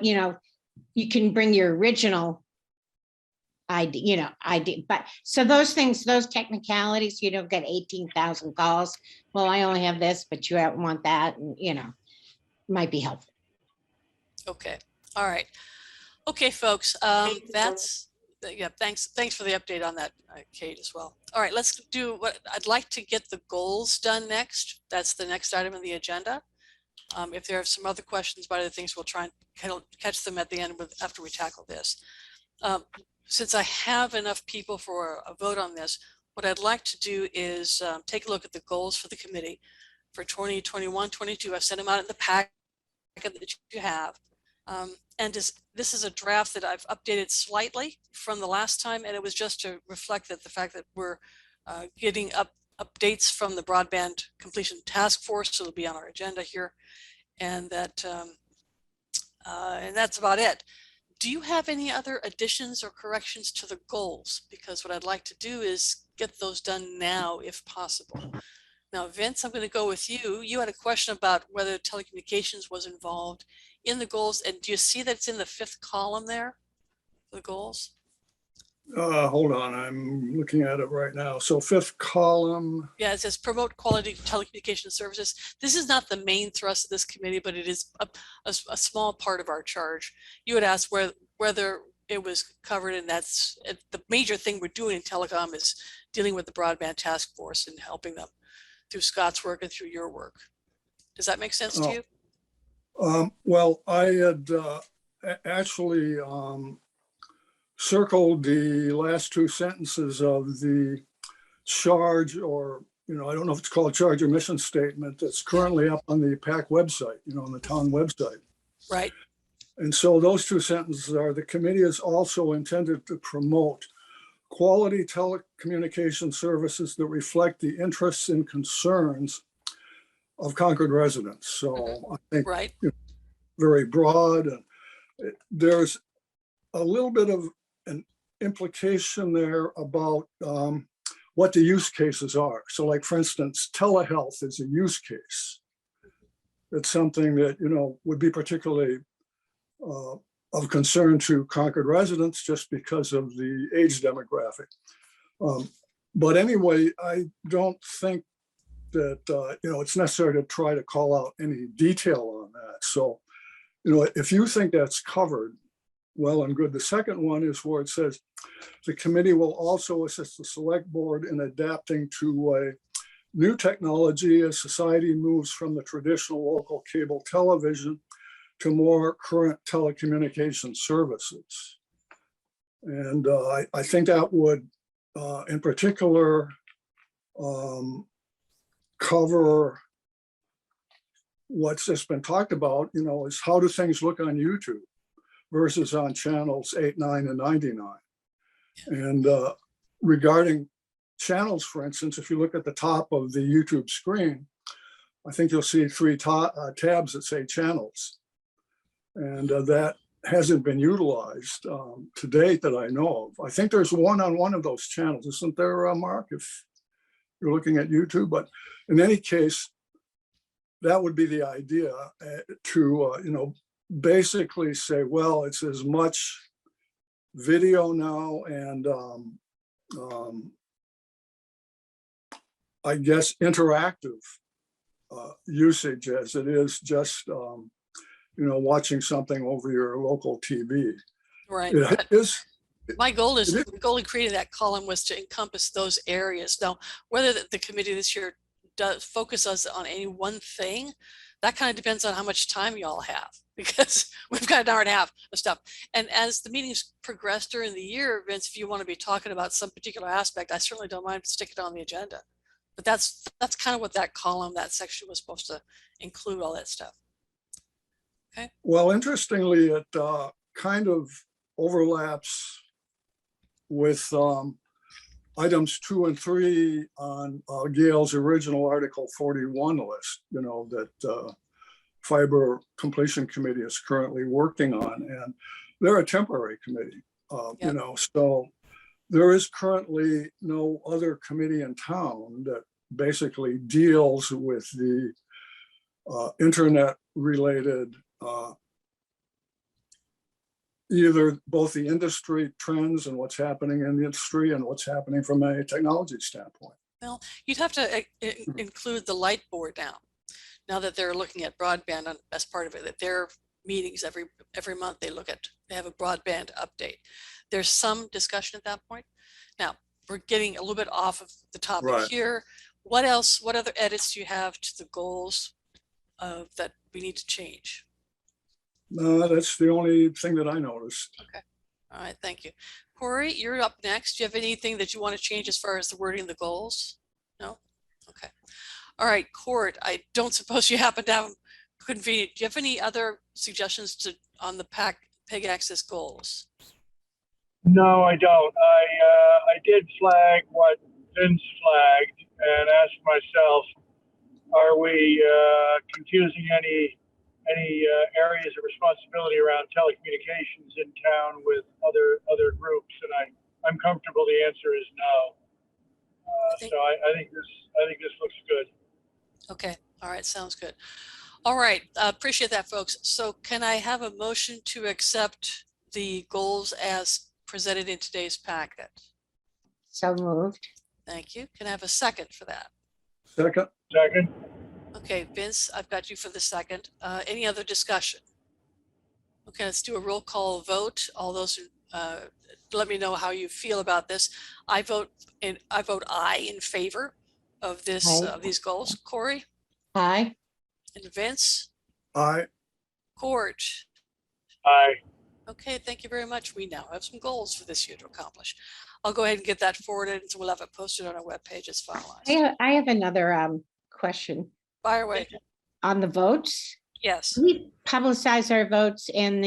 you can bring your original ID, but so those things, those technicalities, you don't get 18,000 calls. Well, I only have this, but you want that, and might be helpful. Okay. All right. Okay, folks. Thank you, Yeah. Thanks for the update on that, Kate, as well. All right. Let's do what I'd like to get the goals done next. That's the next item on the agenda. If there are some other questions about other things, we'll try and catch them at the end after we tackle this. Since I have enough people for a vote on this, what I'd like to do is take a look at the goals for the committee for 2021-22. I've sent them out in the packet that you have. And this is a draft that I've updated slightly from the last time, and it was just to reflect that the fact that we're getting updates from the Broadband Completion Task Force, so it'll be on our agenda here, and that and that's about it. Do you have any other additions or corrections to the goals? Because what I'd like to do is get those done now, if possible. Now, Vince, I'm going to go with you. You had a question about whether telecommunications was involved in the goals. And do you see that it's in the 5th column there, the goals? Hold on, I'm looking at it right now. So 5th column. Yeah, it says promote quality telecommunication services. This is not the main thrust of this committee, but it is a small part of our charge. You had asked whether it was covered, and that's the major thing we're doing in telecom is dealing with the Broadband Task Force and helping them through Scott's work and through your work. Does that make sense to you? Well, I had actually circled the last 2 sentences of the charge, or, I don't know if it's called charge or mission statement, that's currently up on the PAC website, on the town website. Right. And so those 2 sentences are, the committee is also intended to promote quality telecommunication services that reflect the interests and concerns of Concord residents. So I think right. Very broad. And there's a little bit of an implication there about what the use cases are. So like, for instance, telehealth is a use case. It's something that, would be particularly of concern to Concord residents just because of the age demographic. But anyway, I don't think that, it's necessary to try to call out any detail on that. So, if you think that's covered, well and good. The second one is where it says, the committee will also assist the select board in adapting to a new technology as society moves from the traditional local cable television to more current telecommunication services. And I think that would, in particular, cover what's just been talked about, is how do things look on YouTube versus on channels 8, 9, and 99. And regarding channels, for instance, if you look at the top of the YouTube screen, I think you'll see 3 tabs that say channels. And that hasn't been utilized to date that I know of. I think there's one on one of those channels, isn't there, Mark, if you're looking at YouTube? But in any case, that would be the idea to, basically say, well, it's as much video now and I guess interactive usage as it is just, watching something over your local TV. Right. It is. My goal is, the goal in creating that column was to encompass those areas. Now, whether the committee this year does focus us on any one thing, that kind of depends on how much time y'all have, because we've got an hour and a half of stuff. And as the meetings progress during the year, Vince, if you want to be talking about some particular aspect, I certainly don't mind sticking it on the agenda. But that's kind of what that column, that section was supposed to include, all that stuff. Okay. Well, interestingly, it kind of overlaps with items 2 and 3 on Gail's original Article 41 list, that Fiber Completion Committee is currently working on, and they're a temporary committee, so there is currently no other committee in town that basically deals with the internet-related either both the industry trends and what's happening in the industry and what's happening from a technology standpoint. Well, you'd have to include the light board now that they're looking at broadband as part of it, that their meetings every month they have a broadband update. There's some discussion at that point. Now we're getting a little bit off of the topic Right. here. What else, what other edits do you have to the goals that we need to change? No, that's the only thing that I noticed. Okay. All right. Thank you. Corey, you're up next. Do you have anything that you want to change as far as the wording of the goals? No? Okay. All right, Court, I don't suppose you happen to have convenient. Do you have any other suggestions on the PEG access goals? No, I don't. I did flag what Vince flagged and asked myself, are we confusing any areas of responsibility around telecommunications in town with other groups? And I'm comfortable the answer is no. So I think this looks good. Okay. All right. Sounds good. All right. Appreciate that, folks. So can I have a motion to accept the goals as presented in today's packet? So moved. Thank you. Can I have a second for that? Second. Second. Okay, Vince, I've got you for the second. Any other discussion? Okay, let's do a roll call vote. All those who let me know how you feel about this. I vote aye in favor of this Aye. of these goals. Corey Aye. and Vince. Aye. Court. Aye. Okay, thank you very much. We now have some goals for this year to accomplish. I'll go ahead and get that forwarded, so we'll have it posted on our webpage as finalized. I have another question Fire away. on the votes. Yes. We publicize our votes and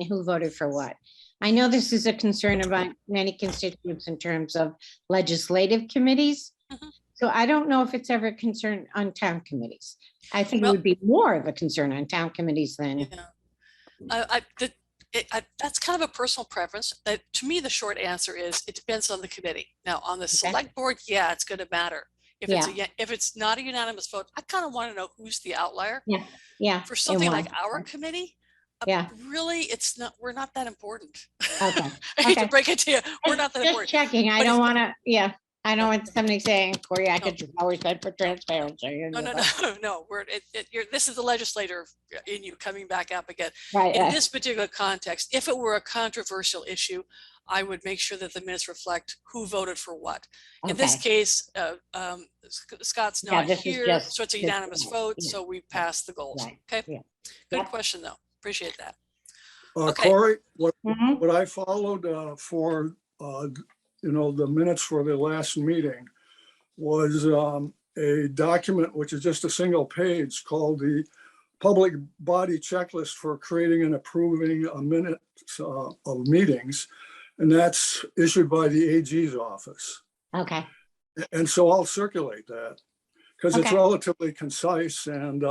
who voted for what. I know this is a concern about many constituents in terms of legislative committees. Mhm. So I don't know if it's ever a concern on town committees. I think it Well- would be more of a concern on town committees than, Yeah. That's kind of a personal preference. To me, the short answer is it depends on the committee. Now, on the select board, yeah, it's going to matter. If it's not a unanimous vote, I kind of want to know who's the outlier. yeah. For and something why. like our committee, Yeah. really, we're not that important. Okay. I hate to Okay. break it to you. We're not that Just important. checking. I But don't if- want to, I don't want somebody saying, Corey, I No. could always said for transparency. No. This is the legislator in you coming back up again. Right. In this particular context, if it were a controversial issue, I would make sure that the minutes reflect who voted for what. In this Okay. case, Scott's Yeah, not this is here, just- so it's a just- unanimous vote, yeah. so we pass the goals. Right, Okay, yeah. good Yep. question though. Appreciate that. Okay. Corey, Mhm. what I followed for, the minutes for the last meeting was a document, which is just a single page, called the Public Body Checklist for Creating and Approving a Minute of Meetings. And that's issued by the AG's office. Okay. And so I'll circulate that because it's Okay. relatively concise. And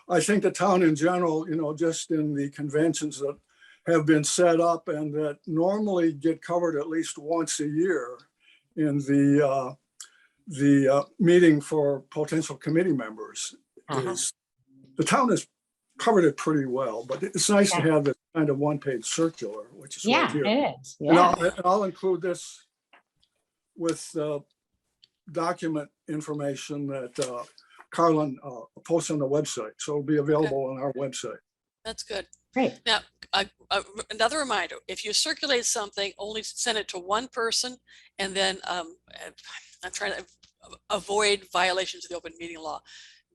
I think the town in general, just in the conventions that have been set up and that normally get covered at least once a year in the meeting for potential committee members, Uh-huh. is the town has covered it pretty well, but it's nice to Okay. have this kind of one-page circular, which is right Yeah, here. it is. And Yeah. I'll include this with document information that Carlin posts on the website. So it'll be available on our website. That's good. Great. Now, another reminder, if you circulate something, only send it to one person, and then I'm trying to avoid violations of the open meeting law.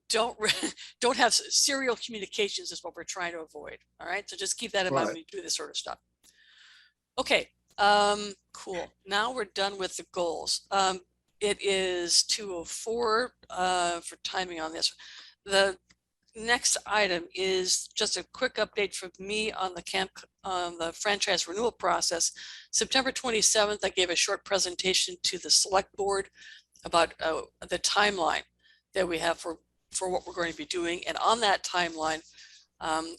Don't have serial communications is what we're trying to avoid. All right. So just keep that in mind when you do this sort of stuff. Okay. Cool. Now we're done with the goals. It is 2:04 for timing on this. next item is just a quick update from me on the franchise renewal process. September 27th, I gave a short presentation to the select board about the timeline that we have for what we're going to be doing. And on that timeline,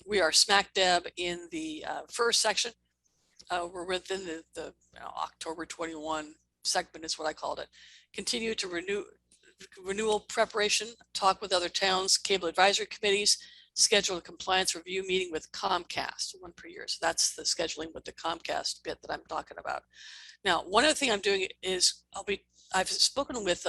we are smack dab in the first section. We're within the October 21 segment is what I called it. Continue to renewal preparation, talk with other towns, cable advisory committees, schedule a compliance review meeting with Comcast, 1 per year. So that's the scheduling with the Comcast bit that I'm talking about. Now, one other thing I'm doing is I've spoken with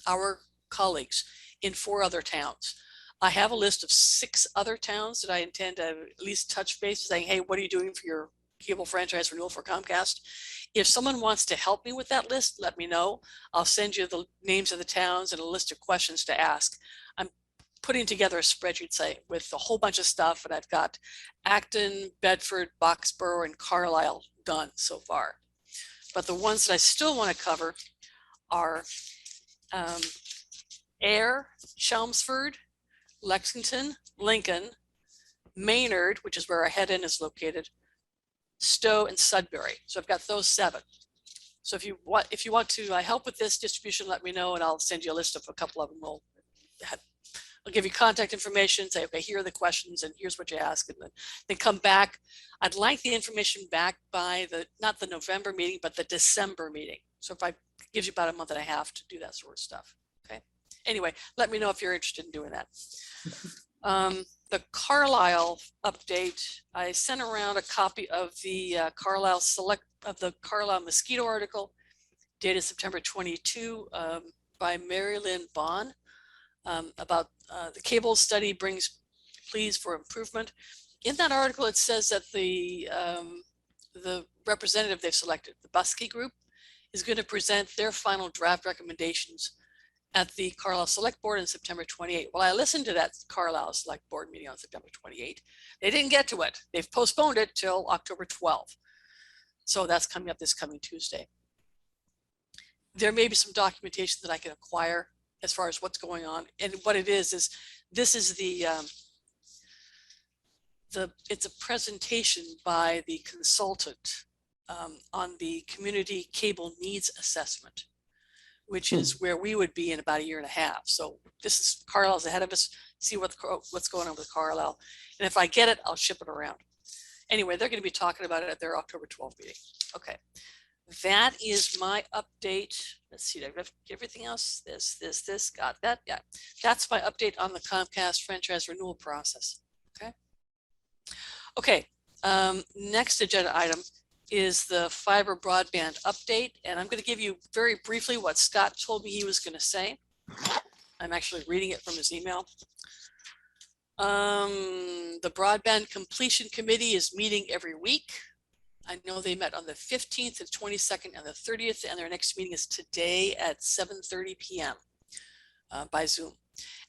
our colleagues in 4 other towns. I have a list of 6 other towns that I intend to at least touch base saying, hey, what are you doing for your cable franchise renewal for Comcast? If someone wants to help me with that list, let me know. I'll send you the names of the towns and a list of questions to ask. I'm putting together a spreadsheet site with a whole bunch of stuff, and I've got Acton, Bedford, Boxborough, and Carlisle done so far. But the ones that I still want to cover are Ayr, Chelmsford, Lexington, Lincoln, Maynard, which is where our head end is located, Stowe, and Sudbury. So I've got those 7. So if you want to help with this distribution, let me know, and I'll send you a list of a couple of them. I'll give you contact information, say, okay, here are the questions and here's what you ask, and then come back. I'd like the information back by not the November meeting, but the December meeting. So if gives you about a month and a half to do that sort of stuff. Okay. Anyway, let me know if you're interested in doing that. The Carlisle update, I sent around a copy of the Carlisle mosquito article dated September 22 by Mary Lynn Bond about the cable study brings pleas for improvement. In that article, it says that the representative they've selected, the Buskey Group, is going to present their final draft recommendations at the Carlisle Select Board on September 28. Well, I listened to that Carlisle Select Board meeting on September 28. They didn't get to it. They've postponed it till October 12th. So that's coming up this coming Tuesday. There may be some documentation that I can acquire as far as what's going on. And what it is this is it's a presentation by the consultant on the community cable needs assessment, which is where we would be in about 1.5 years. So this is Carlisle's ahead of us. See what's going on with Carlisle. And if I get it, I'll ship it around. Anyway, they're going to be talking about it at their October 12th meeting. Okay. That is my update. Let's see, did I get everything else? This, got that. Yeah, that's my update on the Comcast franchise renewal process. Okay. Okay. Next agenda item is the fiber broadband update. And I'm going to give you very briefly what Scott told me he was going to say. I'm actually reading it from his email. The Broadband Completion Committee is meeting every week. I know they met on the 15th and 22nd and the 30th, and their next meeting is today at 7:30 p.m. By Zoom.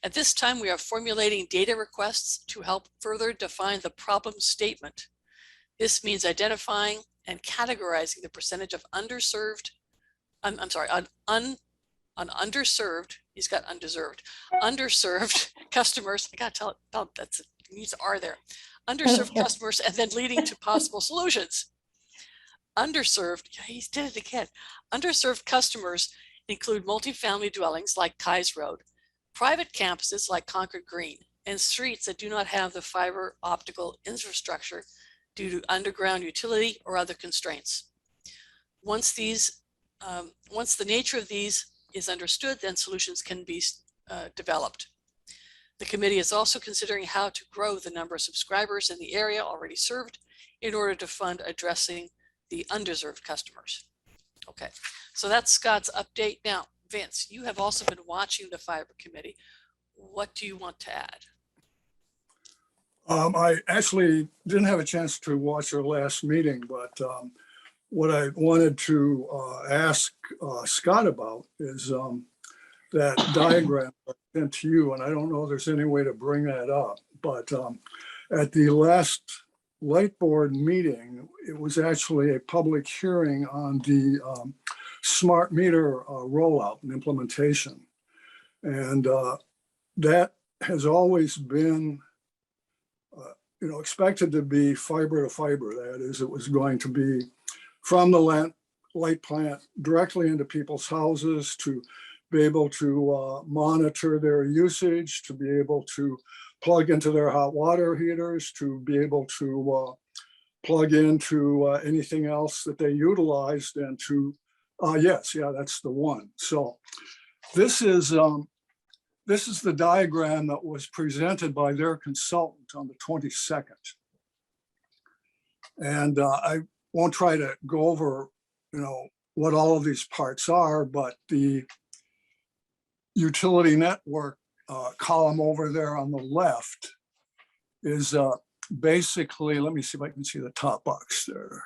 At this time, we are formulating data requests to help further define the problem statement. This means identifying and categorizing the percentage of underserved, underserved, he's got undeserved, underserved customers. I gotta tell it, that's, it needs R there. Underserved customers, and then leading to possible solutions. Underserved, yeah, he did it again. Underserved customers include multifamily dwellings like Kais Road, private campuses like Concord Green, and streets that do not have the fiber optical infrastructure due to underground utility or other constraints. Once the nature of these is understood, then solutions can be developed. The committee is also considering how to grow the number of subscribers in the area already served in order to fund addressing the undeserved customers. Okay, so that's Scott's update. Now, Vince, you have also been watching the fiber committee. What do you want to add? I actually didn't have a chance to watch our last meeting, but what I wanted to ask Scott about is that diagram I sent to you, and I don't know if there's any way to bring that up, but at the last Light Board meeting, it was actually a public hearing on the smart meter rollout and implementation. And that has always been, expected to be fiber to fiber. That is, it was going to be from the light plant directly into people's houses to be able to monitor their usage, to be able to plug into their hot water heaters, to be able to plug into anything else that they utilized, and to, yes, yeah, that's the one. So this is the diagram that was presented by their consultant on the 22nd. And I won't try to go over, what all of these parts are, but the utility network column over there on the left is basically, let me see if I can see the top box there.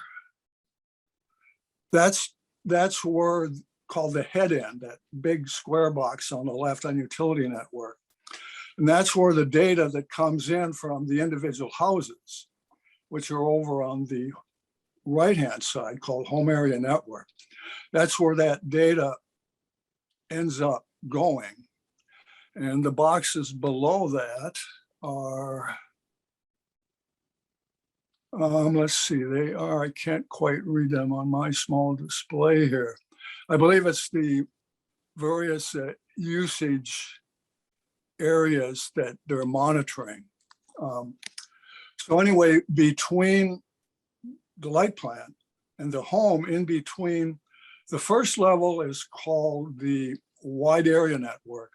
That's where, called the head end, that big square box on the left on utility network. And that's where the data that comes in from the individual houses, which are over on the right-hand side, called home area network. That's where that data ends up going. And the boxes below that are, let's see, they are, I can't quite read them on my small display here. I believe it's the various usage areas that they're monitoring. So anyway, between the light plant and the home, in between, the first level is called the wide area network.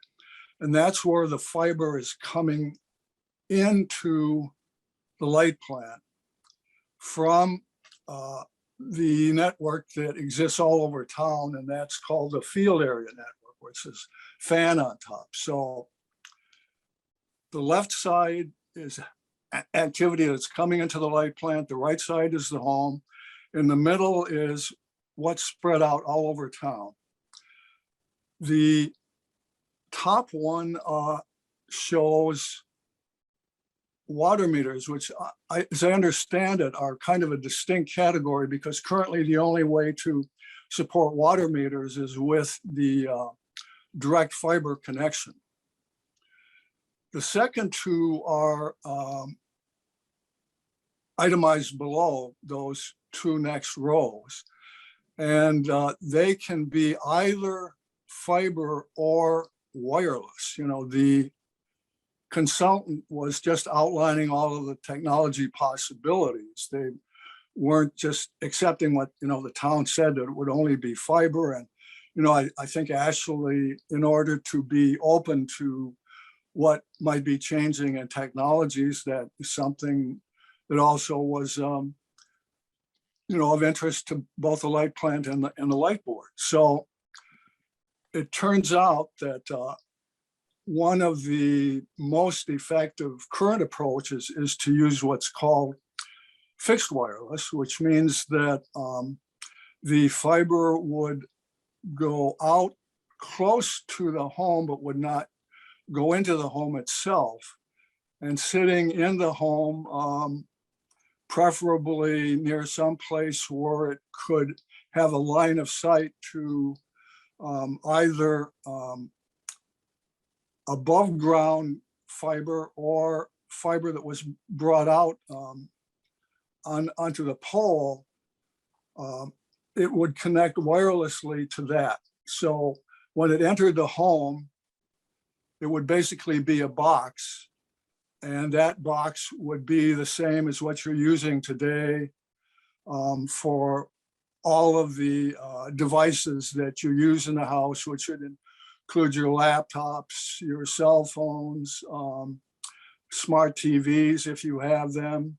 And that's where the fiber is coming into the light plant from the network that exists all over town, and that's called the field area network, which is fan on top. So the left side is activity that's coming into the light plant. The right side is the home. In the middle is what's spread out all over town. The top one shows water meters, which as I understand it, are kind of a distinct category, because currently the only way to support water meters is with the direct fiber connection. The second two are itemized below those two next rows. And they can be either fiber or wireless. The consultant was just outlining all of the technology possibilities. They weren't just accepting what, the town said, that it would only be fiber. And, I think actually, in order to be open to what might be changing in technologies, that is something that also was, of interest to both the light plant and the light board. So it turns out that one of the most effective current approaches is to use what's called fixed wireless, which means that the fiber would go out close to the home, but would not go into the home itself. And sitting in the home, preferably near some place where it could have a line of sight to either above ground fiber or fiber that was brought out onto the pole, it would connect wirelessly to that. So when it entered the home, it would basically be a box, and that box would be the same as what you're using today for all of the devices that you use in the house, which would include your laptops, your cell phones, smart TVs, if you have them,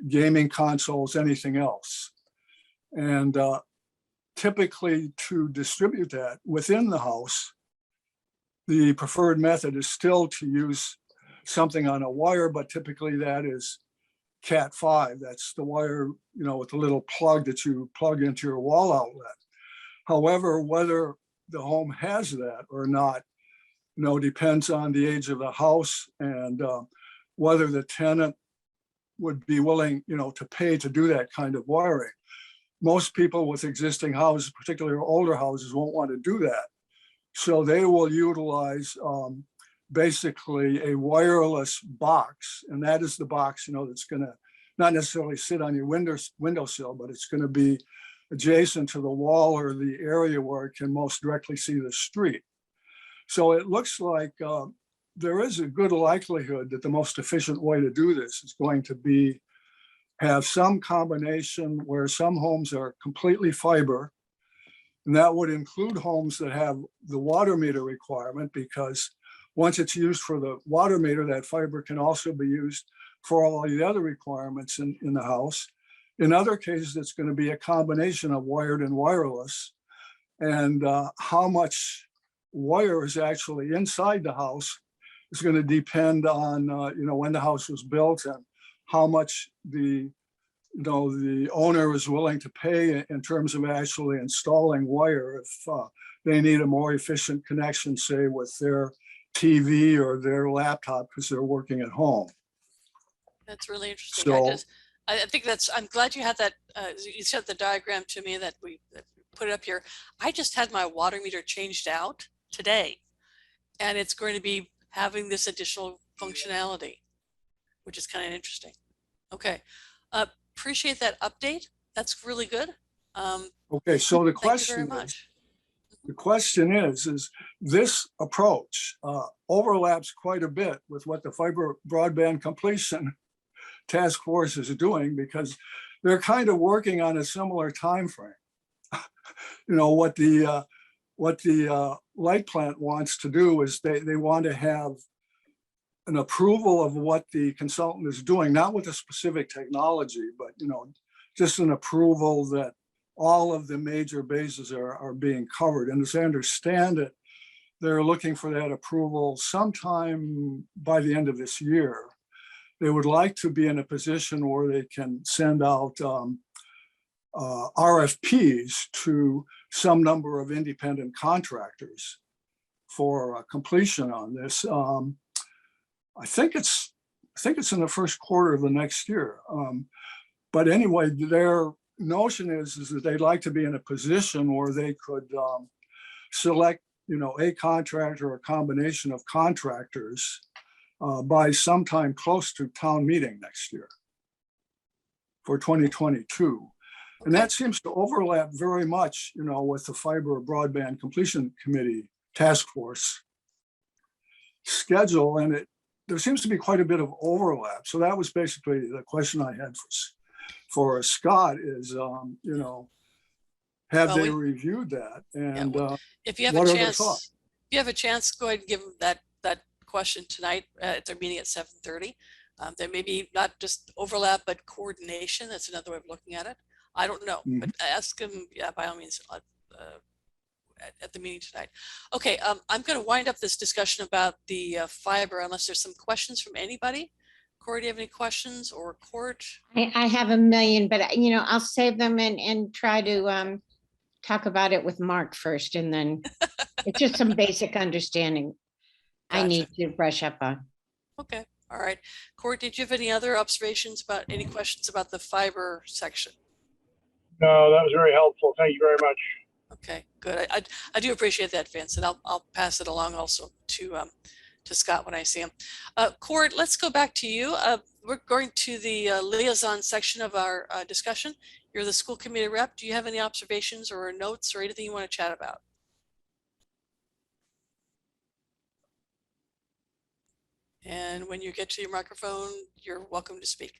gaming consoles, anything else. And typically, to distribute that within the house, the preferred method is still to use something on a wire, but typically that is Cat5. That's the wire, with the little plug that you plug into your wall outlet. However, whether the home has that or not, depends on the age of the house and whether the tenant would be willing, to pay to do that kind of wiring. Most people with existing houses, particularly older houses, won't want to do that. So they will utilize basically a wireless box. And that is the box, that's going to not necessarily sit on your windowsill, but it's going to be adjacent to the wall or the area where it can most directly see the street. So it looks like there is a good likelihood that the most efficient way to do this is going to be have some combination where some homes are completely fiber. And that would include homes that have the water meter requirement, because once it's used for the water meter, that fiber can also be used for all the other requirements in the house. In other cases, it's going to be a combination of wired and wireless. And how much wire is actually inside the house is going to depend on, when the house was built and how much the owner is willing to pay in terms of actually installing wire. If they need a more efficient connection, say with their TV or their laptop because they're working at home. That's really interesting. So, I think I'm glad you had that. You sent the diagram to me that we put it up here. I just had my water meter changed out today, and it's going to be having this additional functionality, which is kind of interesting. Okay. Appreciate that update. That's really good. okay, so the Thank you very question much. is, the question is this approach overlaps quite a bit with what the fiber broadband completion task force is doing, because they're kind of working on a similar time frame. What the light plant wants to do is they want to have an approval of what the consultant is doing, not with a specific technology, but just an approval that all of the major bases are being covered. And as I understand it, they're looking for that approval sometime by the end of this year. They would like to be in a position where they can send out RFPs to some number of independent contractors for completion on this. I think it's in the first quarter of the next year. But anyway, their notion is that they'd like to be in a position where they could select, a contractor or a combination of contractors by sometime close to town meeting next year for 2022. And that seems to overlap very much, with the Fiber Broadband Completion Committee Task Force schedule. And there seems to be quite a bit of overlap. So that was basically the question I had for Scott is, have they reviewed that? And if you have what a are their chance, thoughts? if you have a chance, go ahead and give them that question tonight at their meeting at 7:30. There may be not just overlap, but coordination. That's another way of looking at it. I don't know, but ask them, by all means, at the meeting tonight. Okay, I'm going to wind up this discussion about the fiber unless there's some questions from anybody. Corey, do you have any questions, or Court? I have a million, but I'll save them and try to talk about it with Mark first, and then it's just some basic understanding I need to brush up on. Okay, all right. Court, did you have any other observations about any questions about the fiber section? No, that was very helpful. Thank you very much. Okay, good. I do appreciate that, Vince, and I'll pass it along also to Scott when I see him. Court, let's go back to you. We're going to the liaison section of our discussion. You're the school committee rep. Do you have any observations or notes or anything you want to chat about? And when you get to your microphone, you're welcome to speak.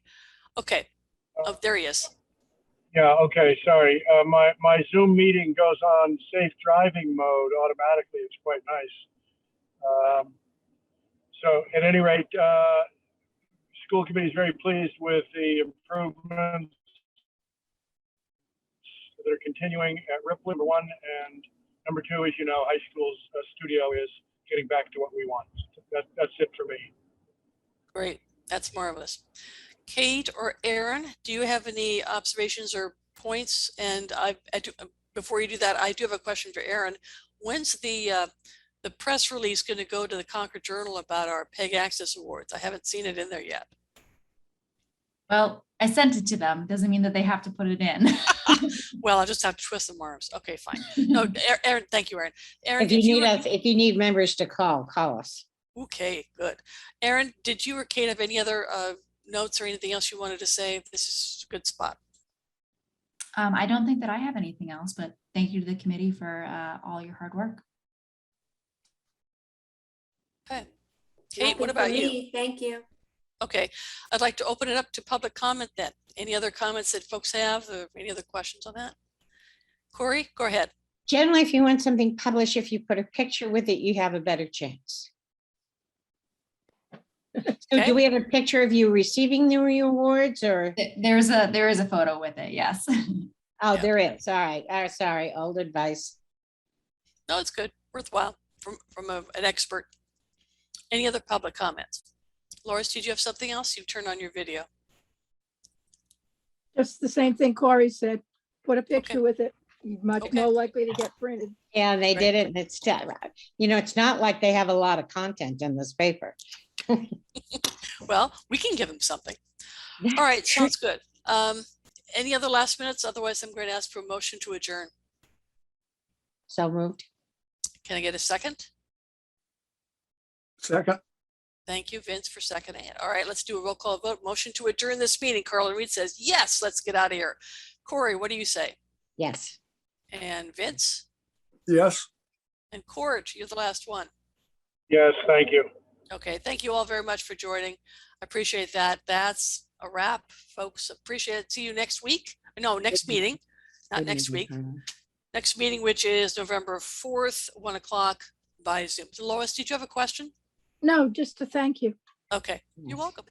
Okay. Oh, there he is. Yeah, okay, sorry. My Zoom meeting goes on safe driving mode automatically. It's quite nice. So at any rate, school committee is very pleased with the improvements that are continuing at Ripley, number one, and number two, as you know, high school's studio is getting back to what we want. That's it for me. Great, that's marvelous. Kate or Aaron, do you have any observations or points? And I do, before you do that, I do have a question for Aaron. When's the press release going to go to the Concord Journal about our PEG Access Awards? I haven't seen it in there yet. Well, I sent it to them. Doesn't mean that they have to put it in. Well, I'll just have to twist some arms. Okay, fine. No, Aaron, thank you, Aaron. Aaron, If you need members to call us. Okay, good. Aaron, did you or Kate have any other notes or anything else you wanted to say? This is a good spot. I don't think that I have anything else, but thank you to the committee for all your hard work. Okay. Kate, Nothing what for about you? me. Thank you. Okay, I'd like to open it up to public comment then. Any other comments that folks have or any other questions on that? Corey, go ahead. Generally, if you want something published, if you put a picture with it, you have a better chance. So Okay. do we have a picture of you receiving the awards or? There is a photo with it. Yes. Oh, Yeah. there is. All right. Sorry, old advice. No, it's good, worthwhile from an expert. Any other public comments? Loris, did you have something else? You turned on your video. Just the same thing Corey said. Put a picture Okay. with it. You're much Okay. more likely to get printed. Yeah, they Right. did it. And it's, it's not like they have a lot of content in this paper. Well, we can give them something. All right, sounds good. Any other last minutes? Otherwise, I'm going to ask for a motion to adjourn. So moved. Can I get a second? Second, Thank you, Vince, for seconding it. All right, let's do a roll call vote. Motion to adjourn this meeting. Carla Reed says, yes, let's get out of here. Corey, what do you say? Yes. And Vince yes. and Cord, you're the last one. Yes, thank you. Okay, thank you all very much for joining. I appreciate that. That's a wrap, folks. Appreciate it. See you next week. No, next meeting, not next week. Next meeting, which is November 4th, 1 o'clock by Zoom. Lois, did you have a question? No, just to thank you. Okay, you're welcome.